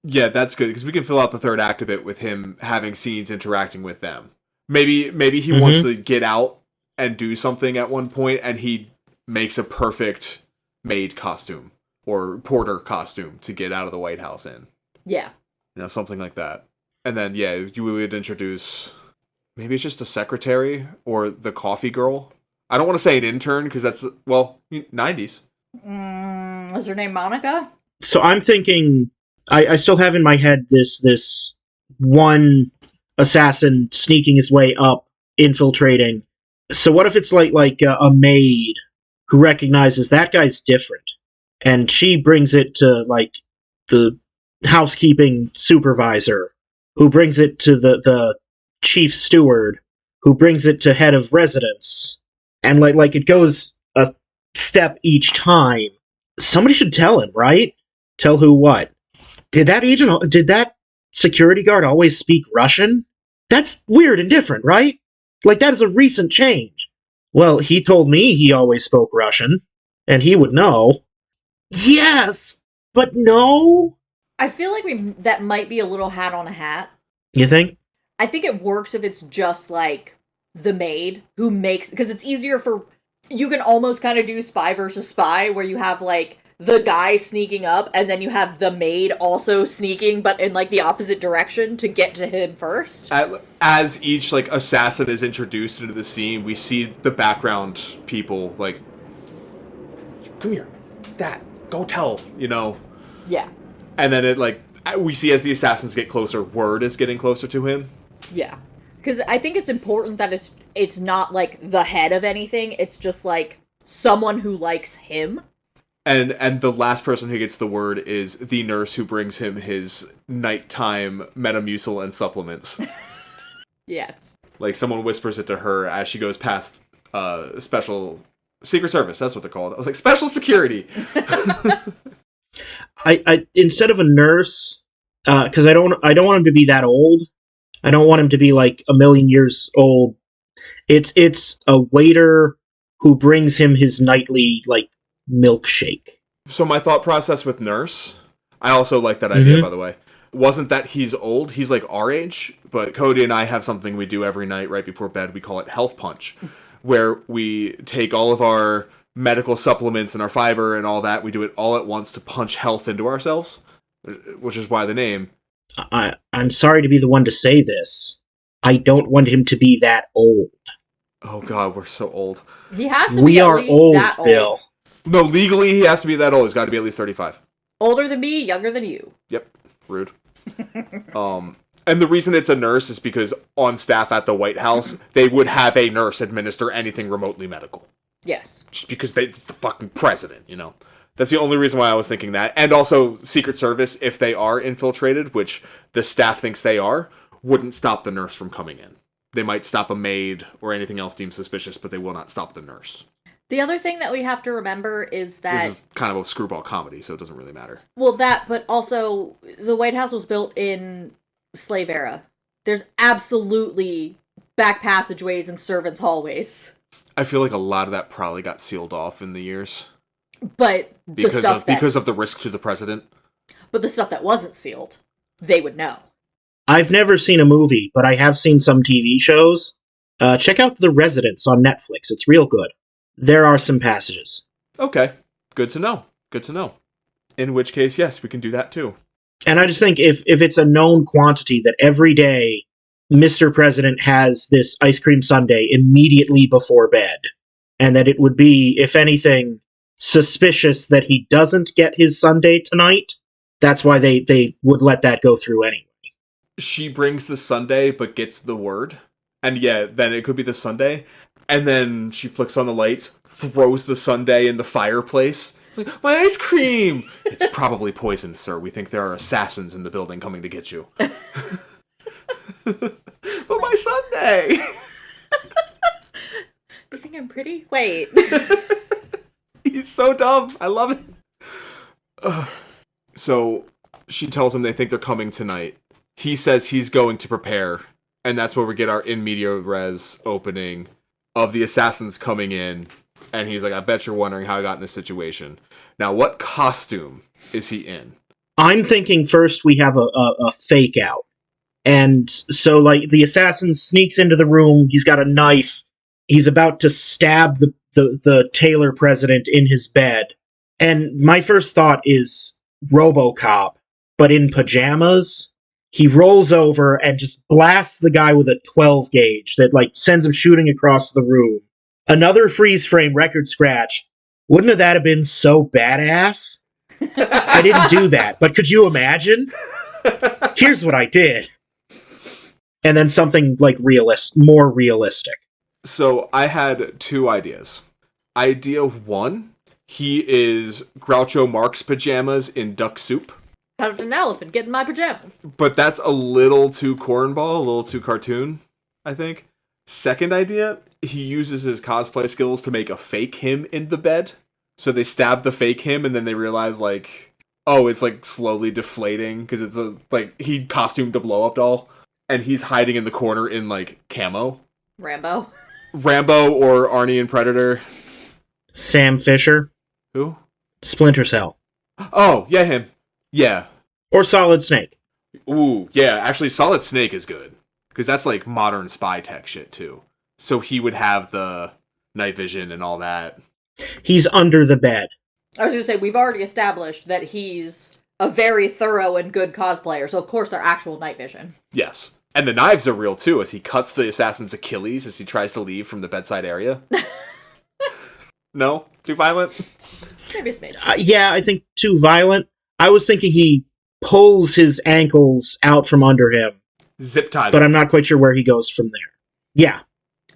Yeah, that's good, because we can fill out the third act a bit with him having scenes interacting with them. Maybe he wants to get out and do something at one point, and he makes a perfect maid costume or porter costume to get out of the White House in. Yeah. You know, something like that. And then, yeah, you would introduce... Maybe it's just a secretary or the coffee girl. I don't want to say an intern, because that's, well, 90s. Is her name Monica? So I'm thinking... I still have in my head this one assassin sneaking his way up, infiltrating. So what if it's like a maid who recognizes that guy's different, and she brings it to like the housekeeping supervisor, who brings it to the chief steward, who brings it to head of residence, and like it goes a step each time. Somebody should tell him, right? Tell who what? Did that security guard always speak Russian? That's weird and different, right? Like, that is a recent change. Well, he told me he always spoke Russian, and he would know. Yes, but no? I feel like that might be a little hat on a hat. You think? I think it works if it's just, like, the maid who makes... Because it's easier for... You can almost kind of do spy versus spy, where you have, like, the guy sneaking up, and then you have the maid also sneaking, but in, like, the opposite direction to get to him first. As each, like, assassin is introduced into the scene, we see the background people, like, come here, go tell, you know? Yeah. And then we see as the assassins get closer, word is getting closer to him. Yeah. Because I think it's important that it's not, like, the head of anything, it's just, like, someone who likes him. And the last person who gets the word is the nurse who brings him his nighttime Metamucil and supplements. Yes. Like, someone whispers it to her as she goes past special Secret Service. That's what they're called. I was like, special security. I instead of a nurse, because I don't want him to be that old. I don't want him to be like a million years old. It's a waiter who brings him his nightly like milkshake. So my thought process with nurse, I also like that idea, by the way, wasn't that he's old. He's like our age, but Cody and I have something we do every night right before bed. We call it Health Punch, where we take all of our medical supplements and our fiber and all that. We do it all at once to punch health into ourselves, which is why the name. I'm sorry to be the one to say this. I don't want him to be that old. Oh God, we're so old. He has to we be at are least old, that old. Bill. No, legally he has to be that old. He's got to be at least 35. Older than me, younger than you. Yep, rude. And the reason it's a nurse is because on staff at the White House, they would have a nurse administer anything remotely medical. Yes. Just because they're the fucking president, you know? That's the only reason why I was thinking that. And also, Secret Service, if they are infiltrated, which the staff thinks they are, wouldn't stop the nurse from coming in. They might stop a maid or anything else deemed suspicious, but they will not stop the nurse. The other thing that we have to remember is that... This is kind of a screwball comedy, so it doesn't really matter. Well, that, but also, the White House was built in slave era. There's absolutely back passageways and servants' hallways. I feel like a lot of that probably got sealed off in the years. But because of the risk to the president. But the stuff that wasn't sealed, they would know. I've never seen a movie, but I have seen some TV shows. Check out The Residence on Netflix. It's real good. There are some passages. Okay. Good to know. Good to know. In which case, yes, we can do that too. And I just think if it's a known quantity that every day Mr. President has this ice cream sundae immediately before bed, and that it would be, if anything, suspicious that he doesn't get his sundae tonight, that's why they would let that go through anyway. She brings the sundae but gets the word. And yeah, then it could be the sundae. And then she flicks on the lights, throws the sundae in the fireplace. It's like, my ice cream! It's probably poisoned, sir. We think there are assassins in the building coming to get you. But my Sunday! You think I'm pretty? Wait. He's so dumb. I love it. So she tells him they think they're coming tonight. He says he's going to prepare. And that's where we get our in media res opening of the assassins coming in. And he's like, I bet you're wondering how I got in this situation. Now, what costume is he in? I'm thinking first we have a fake out. And so, like, the assassin sneaks into the room. He's got a knife. He's about to stab the Tailor president in his bed. And my first thought is RoboCop, but in pajamas. He rolls over and just blasts the guy with a 12 gauge that, like, sends him shooting across the room. Another freeze frame record scratch. Wouldn't that have been so badass? I didn't do that, but could you imagine? Here's what I did. And then something, like, more realistic. So I had two ideas. Idea one, he is Groucho Marx pajamas in duck soup. How did an elephant get in my pajamas? But that's a little too cornball, a little too cartoon, I think. Second idea, he uses his cosplay skills to make a fake him in the bed. So they stab the fake him, and then they realize, like, oh, it's, like, slowly deflating, because it's, he costumed a blow-up doll, and he's hiding in the corner in, like, camo. Rambo or Arnie in Predator. Sam Fisher. Who? Splinter Cell. Oh, yeah, him. Yeah. Or Solid Snake. Ooh, yeah, actually, Solid Snake is good. Because that's, like, modern spy tech shit, too. So he would have the night vision and all that. He's under the bed. I was going to say, we've already established that he's a very thorough and good cosplayer, so of course they're actual night vision. Yes. And the knives are real, too, as he cuts the assassin's Achilles as he tries to leave from the bedside area. No? Too violent? Maybe a smidge. Yeah, I think too violent. I was thinking he pulls his ankles out from under him. Zip ties. But I'm not quite sure where he goes from there. Yeah.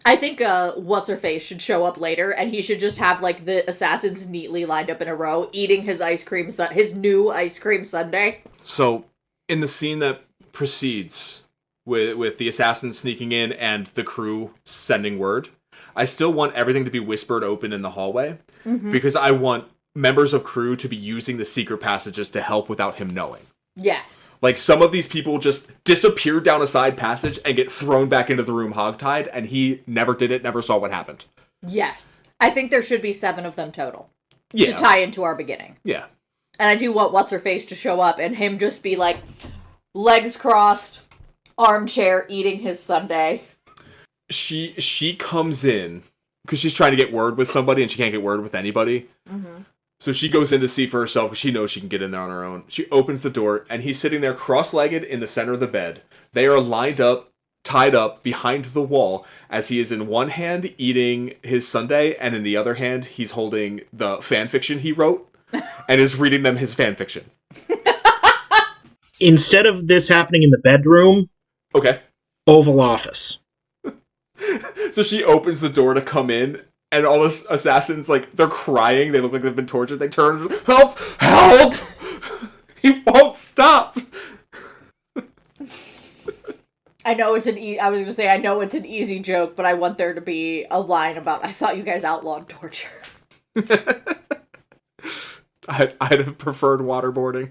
I think What's-Her-Face should show up later, and he should just have, like, the assassins neatly lined up in a row, eating his his new ice cream sundae. So, in the scene that precedes, with the assassins sneaking in and the crew sending word, I still want everything to be whispered open in the hallway, because I want members of crew to be using the secret passages to help without him knowing. Yes. Like, some of these people just disappear down a side passage and get thrown back into the room hogtied, and he never did it, never saw what happened. Yes. I think there should be 7 of them total. Yeah. To tie into our beginning. Yeah. And I do want What's-Her-Face to show up and him just be, like, legs crossed, armchair, eating his sundae. She comes in, because she's trying to get word with somebody, and she can't get word with anybody. Mm-hmm. So she goes in to see for herself, because she knows she can get in there on her own. She opens the door, and he's sitting there cross-legged in the center of the bed. They are lined up, tied up, behind the wall, as he is in one hand eating his sundae, and in the other hand, he's holding the fanfiction he wrote, and is reading them his fanfiction. Instead of this happening in the bedroom, Okay. Oval Office. So she opens the door to come in, and all the assassins, like, they're crying. They look like they've been tortured. They turn, help! Help! He won't stop! I know it's I was going to say, I know it's an easy joke, but I want there to be a line about, I thought you guys outlawed torture. I'd have preferred waterboarding.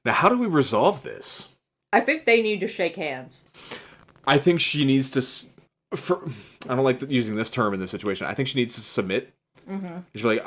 Now, how do we resolve this? I think they need to shake hands. I think she needs to... I don't like using this term in this situation. I think she needs to submit. Mm-hmm. She's like,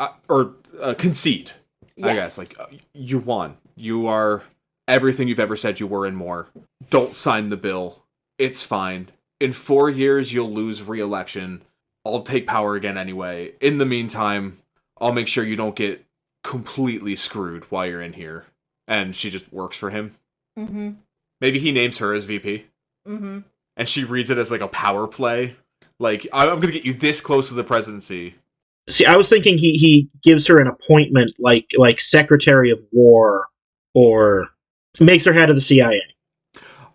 concede. Yes. I guess. Like, you won. You are everything you've ever said you were and more. Don't sign the bill. It's fine. In 4 years, you'll lose re-election. I'll take power again anyway. In the meantime, I'll make sure you don't get completely screwed while you're in here. And she just works for him. Mm-hmm. Maybe he names her as VP. Mm-hmm. And she reads it as, like, a power play. Like, I'm going to get you this close to the presidency. See, I was thinking he gives her an appointment like Secretary of War, or makes her head of the CIA.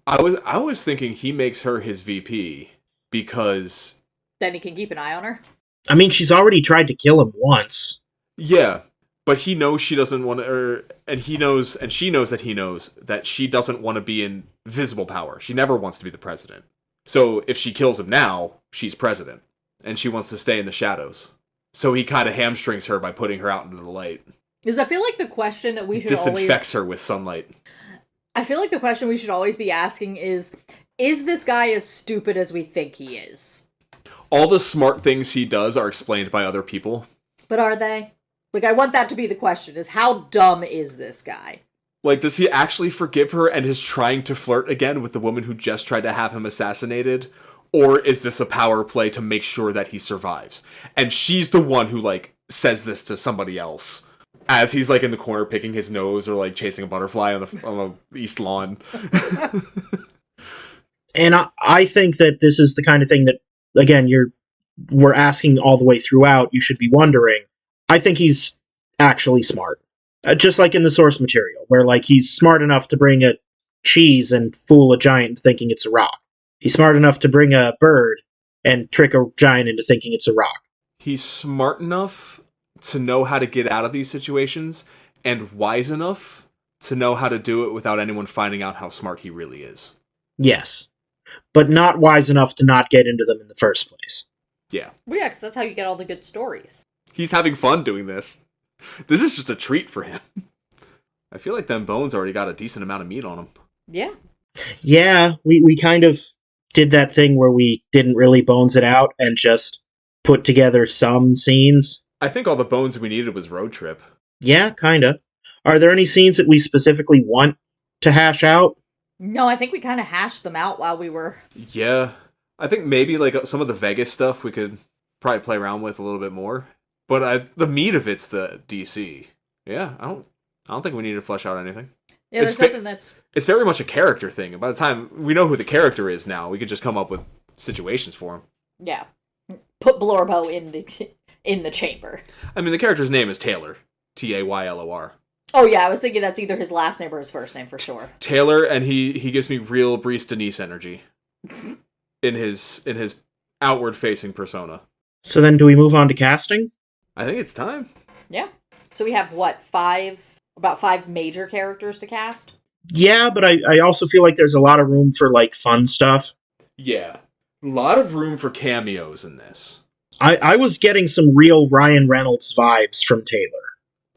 I was thinking he makes her his VP because... Then he can keep an eye on her? I mean, she's already tried to kill him once. Yeah, But he knows she doesn't want to, and she knows that she doesn't want to be in visible power. She never wants to be the president. So if she kills him now, she's president, and she wants to stay in the shadows. So he kind of hamstrings her by putting her out into the light. Because I feel like the question that we should Disinfects her with sunlight. I feel like the question we should always be asking is this guy as stupid as we think he is? All the smart things he does are explained by other people. But are they? Like, I want that to be the question, is how dumb is this guy? Like, does he actually forgive her and is trying to flirt again with the woman who just tried to have him assassinated? Or is this a power play to make sure that he survives? And she's the one who, like, says this to somebody else. As he's, like, in the corner picking his nose or, like, chasing a butterfly on the east lawn. And I think that this is the kind of thing that, again, we're asking all the way throughout. You should be wondering. I think he's actually smart. Just like in the source material, where, like, he's smart enough to bring a cheese and fool a giant thinking it's a rock. He's smart enough to bring a bird and trick a giant into thinking it's a rock. He's smart enough to know how to get out of these situations, and wise enough to know how to do it without anyone finding out how smart he really is. Yes. But not wise enough to not get into them in the first place. Yeah. Well, yeah, because that's how you get all the good stories. He's having fun doing this. This is just a treat for him. I feel like them bones already got a decent amount of meat on them. Yeah. Yeah, we kind of did that thing where we didn't really bones it out and just put together some scenes. I think all the bones we needed was road trip. Yeah, kinda. Are there any scenes that we specifically want to hash out? No, I think we kind of hashed them out while we were... Yeah. I think maybe like some of the Vegas stuff we could probably play around with a little bit more. But the meat of it's the DC. Yeah, I don't think we need to flesh out anything. Yeah, there's nothing that's... It's very much a character thing. And by the time we know who the character is now, we could just come up with situations for him. Yeah. Put Blorbo in the chamber. I mean, the character's name is Taylor. Taylor. Oh yeah, I was thinking that's either his last name or his first name for sure. Taylor, and he gives me real Brees Denise energy. in his outward-facing persona. So then do we move on to casting? I think it's time. Yeah. So we have, what, about five major characters to cast? Yeah, but I also feel like there's a lot of room for, like, fun stuff. Yeah. A lot of room for cameos in this. I was getting some real Ryan Reynolds vibes from Taylor.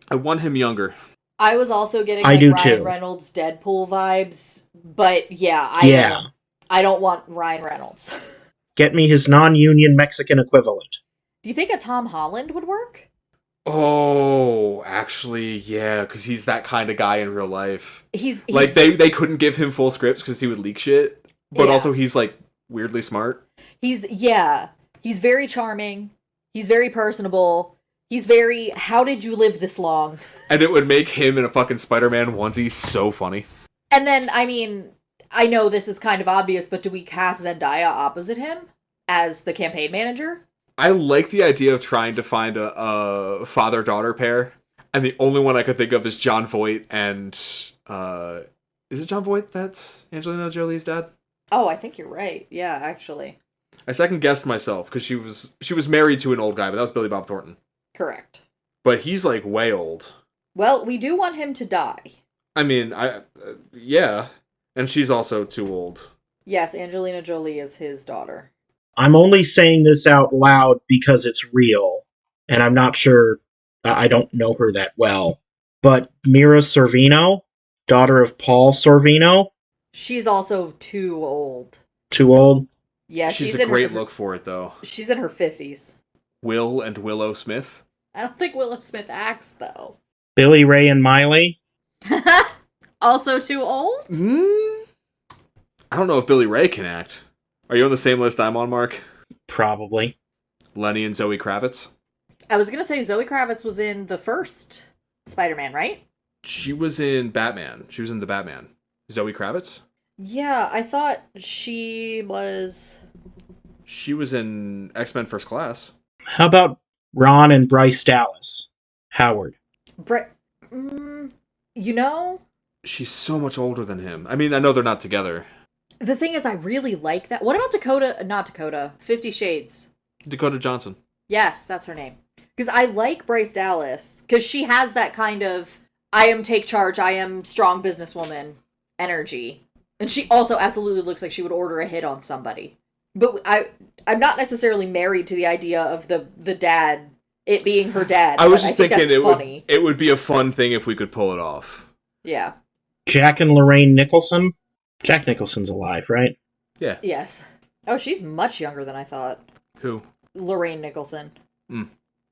I want him younger. I was also getting Ryan Reynolds Deadpool vibes, but yeah, I don't want Ryan Reynolds. Get me his non-union Mexican equivalent. Do you think a Tom Holland would work? Oh, actually, yeah, because he's that kind of guy in real life. He's like, they couldn't give him full scripts because he would leak shit, but also he's, like, weirdly smart. He's very charming, he's very personable, he's very, how did you live this long? And it would make him in a fucking Spider-Man onesie so funny. And then, I mean, I know this is kind of obvious, but do we cast Zendaya opposite him as the campaign manager? I like the idea of trying to find a father-daughter pair, and the only one I could think of is Jon Voight and, is it Jon Voight that's Angelina Jolie's dad? Oh, I think you're right. Yeah, actually. I second-guessed myself, because she was married to an old guy, but that was Billy Bob Thornton. Correct. But he's, like, way old. Well, we do want him to die. I mean, yeah. And she's also too old. Yes, Angelina Jolie is his daughter. I'm only saying this out loud because it's real, and I'm not sure, I don't know her that well. But Mira Sorvino, daughter of Paul Sorvino. She's also too old. Too old? Yeah, she's a great look for it, though. She's in her 50s. Will and Willow Smith? I don't think Willow Smith acts, though. Billy Ray and Miley? Also too old? I don't know if Billy Ray can act. Are you on the same list I'm on, Mark? Probably. Lenny and Zoe Kravitz? I was gonna say Zoe Kravitz was in the first Spider-Man, right? She was in Batman. She was in the Batman. Zoe Kravitz? Yeah, I thought she was... She was in X-Men First Class. How about Ron and Bryce Dallas Howard? You know? She's so much older than him. I mean, I know they're not together. The thing is, I really like that. What about Dakota? Not Dakota. 50 Shades. Dakota Johnson. Yes, that's her name. Because I like Bryce Dallas, because she has that kind of, I am take charge, I am strong businesswoman energy. And she also absolutely looks like she would order a hit on somebody. But I'm not necessarily married to the idea of the dad, it being her dad. I was just thinking funny. it would be a fun thing if we could pull it off. Yeah. Jack and Lorraine Nicholson? Jack Nicholson's alive, right? Yeah. Yes. Oh, she's much younger than I thought. Who? Lorraine Nicholson.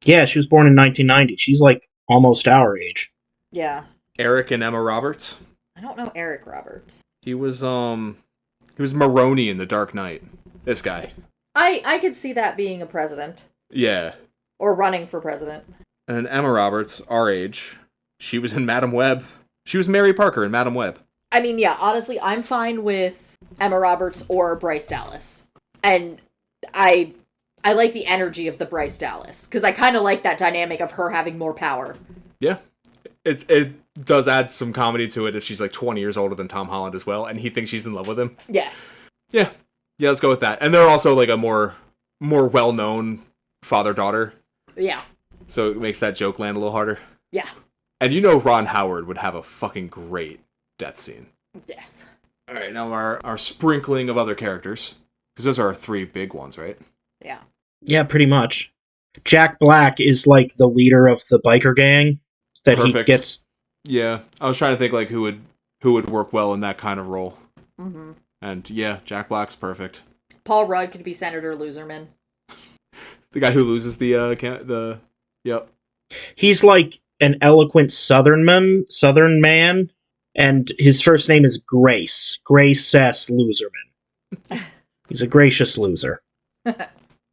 Yeah, she was born in 1990. She's like almost our age. Yeah. Eric and Emma Roberts? I don't know Eric Roberts. He was Maroney in The Dark Knight. This guy. I could see that being a president. Yeah. Or running for president. And Emma Roberts, our age, she was in Madam Web. She was Mary Parker in Madam Web. I mean, yeah, honestly, I'm fine with Emma Roberts or Bryce Dallas. And I like the energy of the Bryce Dallas, because I kind of like that dynamic of her having more power. Yeah. It does add some comedy to it if she's like 20 years older than Tom Holland as well, and he thinks she's in love with him. Yes. Yeah. Yeah, let's go with that. And they're also like a more well-known father-daughter. Yeah. So it makes that joke land a little harder. Yeah. And you know Ron Howard would have a fucking great death scene. Yes. All right, now our sprinkling of other characters. Because those are our three big ones, right? Yeah. Yeah, pretty much. Jack Black is like the leader of the biker gang that Perfect. he gets. Yeah, I was trying to think like who would work well in that kind of role. Mm-hmm. And yeah, Jack Black's perfect. Paul Rudd could be Senator Loserman. The guy who loses the yep. He's like an eloquent Southern man, and his first name is Grace. Grace S. Loserman. He's a gracious loser.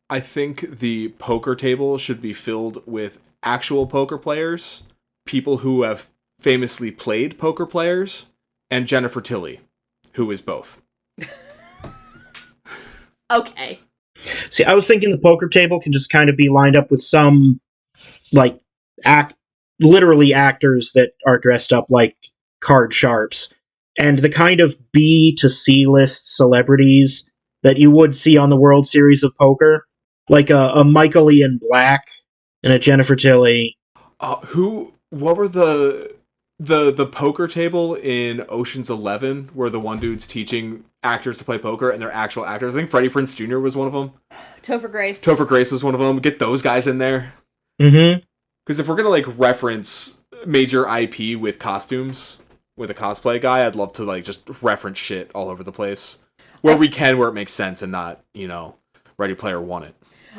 I think the poker table should be filled with actual poker players, people who have famously played poker players, and Jennifer Tilly, who is both. Okay. See, I was thinking the poker table can just kind of be lined up with some, like, literally actors that are dressed up like card sharps, and the kind of B to C list celebrities that you would see on the World Series of Poker, like a Michael Ian Black and a Jennifer Tilly. What were the poker table in Ocean's 11 where the one dude's teaching actors to play poker and they're actual actors? I think Freddie Prinze Jr. was one of them. Topher Grace. Topher Grace was one of them. Get those guys in there. Mm-hmm. Because if we're going to like reference major IP with costumes, with a cosplay guy, I'd love to like just reference shit all over the place. Where we can, where it makes sense and not, Ready Player One it.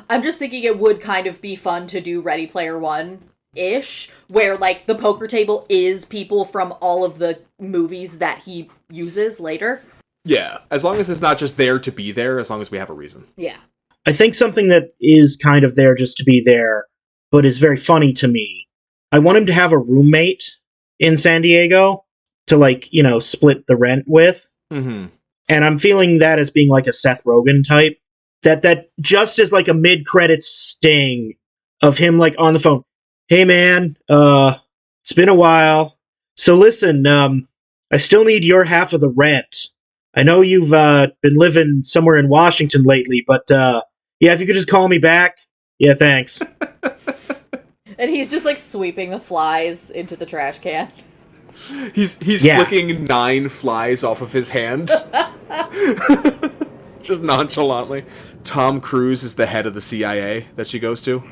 I'm just thinking it would kind of be fun to do Ready Player One-ish, where, like, the poker table is people from all of the movies that he uses later. Yeah, as long as it's not just there to be there, as long as we have a reason. Yeah. I think something that is kind of there just to be there, but is very funny to me. I want him to have a roommate in San Diego to, like, split the rent with. Mm-hmm. And I'm feeling that as being like a Seth Rogen type. That just as like a mid-credits sting of him like on the phone. Hey man, it's been a while. So listen, I still need your half of the rent. I know you've been living somewhere in Washington lately, but yeah, if you could just call me back. Yeah, thanks. And he's just like sweeping the flies into the trash can. He's flicking 9 flies off of his hand. Just nonchalantly. Tom Cruise is the head of the CIA that she goes to.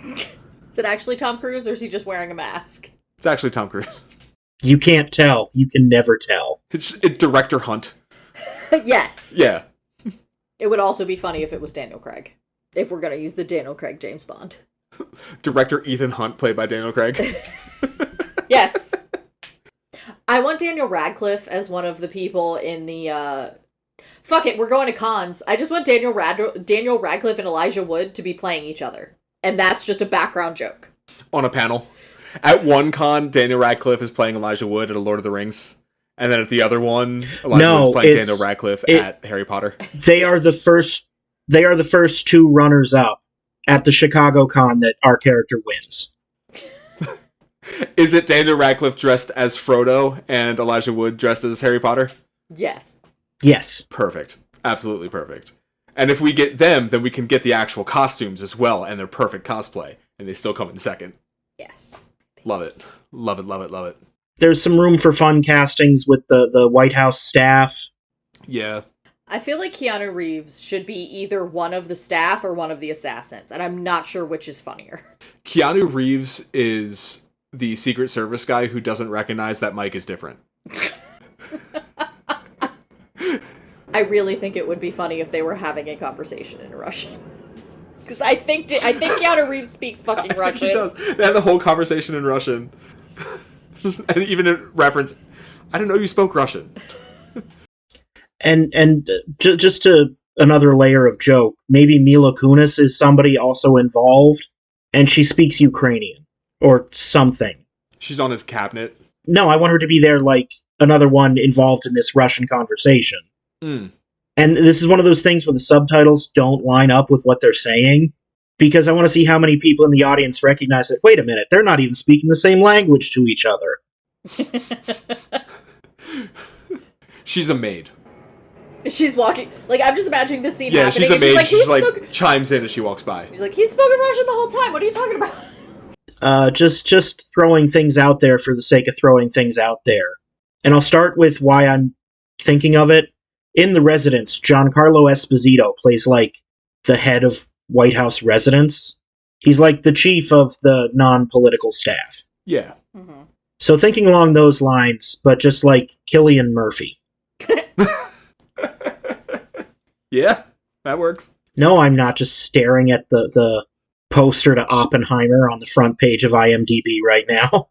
Is it actually Tom Cruise, or is he just wearing a mask? It's actually Tom Cruise. You can't tell. You can never tell. It's Director Hunt. Yes. Yeah. It would also be funny if it was Daniel Craig. If we're going to use the Daniel Craig James Bond. Director Ethan Hunt, played by Daniel Craig. Yes. I want Daniel Radcliffe as one of the people in the, fuck it, we're going to cons. I just want Daniel Radcliffe and Elijah Wood to be playing each other. And that's just a background joke. On a panel. At one con, Daniel Radcliffe is playing Elijah Wood at a Lord of the Rings. And then at the other one, Elijah Wood is playing Daniel Radcliffe at Harry Potter. They are the first 2 runners up at the Chicago con that our character wins. Is it Daniel Radcliffe dressed as Frodo and Elijah Wood dressed as Harry Potter? Yes. Yes. Perfect. Absolutely perfect. And if we get them, then we can get the actual costumes as well and their perfect cosplay. and they still come in second. Yes. Love it. Love it, love it, love it. There's some room for fun castings with the White House staff. Yeah. I feel like Keanu Reeves should be either one of the staff or one of the assassins, and I'm not sure which is funnier. Keanu Reeves is the Secret Service guy who doesn't recognize that Mike is different. I really think it would be funny if they were having a conversation in Russian. Because I think Keanu Reeves speaks fucking Russian. He does. They had the whole conversation in Russian. And even a reference, I didn't know you spoke Russian. And just to another layer of joke, maybe Mila Kunis is somebody also involved, and she speaks Ukrainian or something. She's on his cabinet. No, I want her to be there like another one involved in this Russian conversation. Mm. And this is one of those things where the subtitles don't line up with what they're saying, because I want to see how many people in the audience recognize that, wait a minute, they're not even speaking the same language to each other. She's a maid. She's walking, like, I'm just imagining this scene Yeah, happening. she's a maid. She's like, chimes in as she walks by. He's like, he's spoken Russian the whole time. What are you talking about? Just throwing things out there for the sake of throwing things out there. And I'll start with why I'm thinking of it. In The Residence, Giancarlo Esposito plays like the head of White House residence. He's like the chief of the non-political staff. Yeah. Mm-hmm. So thinking along those lines, but just like Cillian Murphy. Yeah, that works. No, I'm not just staring at the poster to Oppenheimer on the front page of IMDb right now.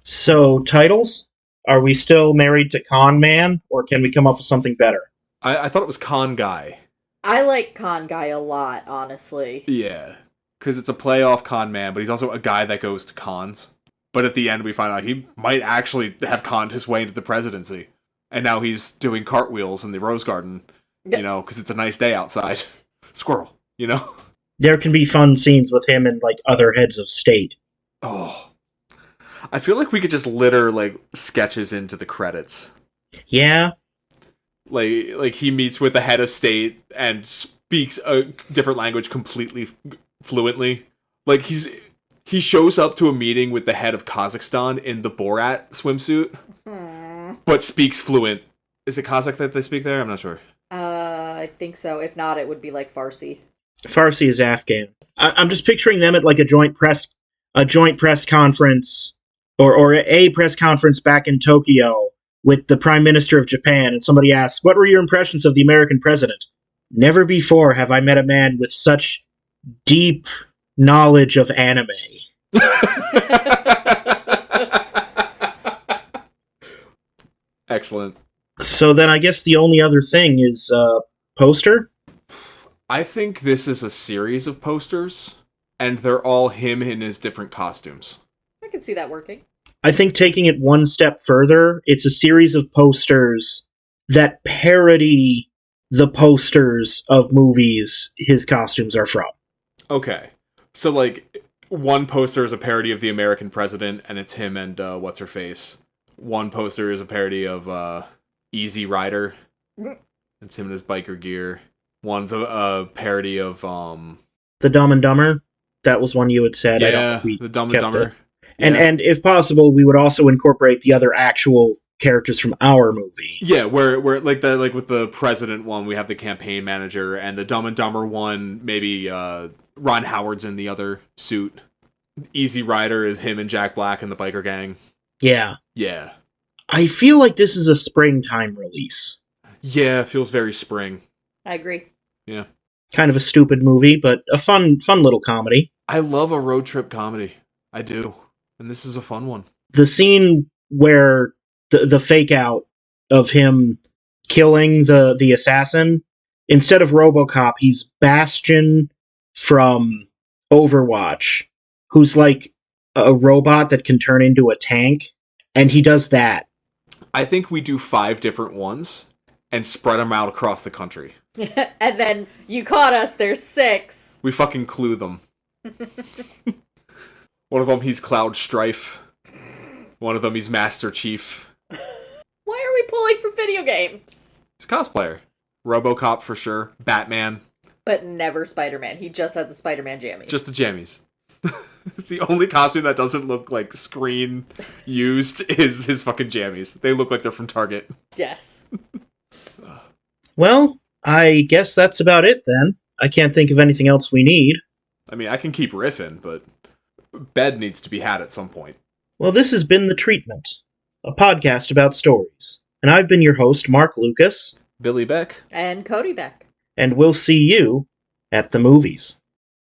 So, titles? Are we still married to Con Man, or can we come up with something better? I thought it was Con Guy. I like Con Guy a lot, honestly. Yeah, because it's a play off Con Man, but he's also a guy that goes to cons. But at the end, we find out he might actually have conned his way into the presidency. And now he's doing cartwheels in the Rose Garden, you know, because it's a nice day outside. Squirrel, you know? There can be fun scenes with him and, like, other heads of state. Oh. I feel like we could just litter, like, sketches into the credits. Yeah. Like he meets with the head of state and speaks a different language completely fluently. Like, he shows up to a meeting with the head of Kazakhstan in the Borat swimsuit, but speaks fluent. Is it Kazakh that they speak there? I'm not sure. I think so. If not, it would be like Farsi. Farsi is Afghan. I'm just picturing them at, like, a joint press conference, or a press conference back in Tokyo with the Prime Minister of Japan, and somebody asks, what were your impressions of the American president? Never before have I met a man with such deep knowledge of anime. Excellent. So then I guess the only other thing is poster? I think this is a series of posters, and they're all him in his different costumes. I can see that working. I think taking it one step further, it's a series of posters that parody the posters of movies his costumes are from. Okay. So, like, one poster is a parody of the American president, and it's him and what's-her-face. One poster is a parody of Easy Rider. It's him in his biker gear. One's a parody of... The Dumb and Dumber? That was one you had said. I don't know Yeah, if we the Dumb and kept Dumber. it. And if possible, we would also incorporate the other actual characters from our movie. Yeah, where like with the president one, we have the campaign manager, and the Dumb and Dumber one, maybe Ron Howard's in the other suit. Easy Rider is him and Jack Black and the biker gang. Yeah. Yeah. I feel like this is a springtime release. Yeah, it feels very spring. I agree. Yeah. Kind of a stupid movie, but a fun little comedy. I love a road trip comedy. I do. And this is a fun one. The scene where the fake out of him killing the assassin, instead of RoboCop, he's Bastion from Overwatch, who's like a robot that can turn into a tank, and he does that. I think we do 5 different ones and spread them out across the country. And then you caught us, there's 6. We fucking clue them. One of them, he's Cloud Strife. One of them, he's Master Chief. Why are we pulling from video games? He's a cosplayer. RoboCop for sure. Batman. But never Spider-Man. He just has a Spider-Man jammy. Just the jammies. The only costume that doesn't look like screen used is his fucking jammies. They look like they're from Target. Yes. Well, I guess that's about it then. I can't think of anything else we need. I mean, I can keep riffing, but bed needs to be had at some point. Well, this has been The Treatment, a podcast about stories. And I've been your host, Mark Lucas. Billy Beck. And Cody Beck. And we'll see you at the movies.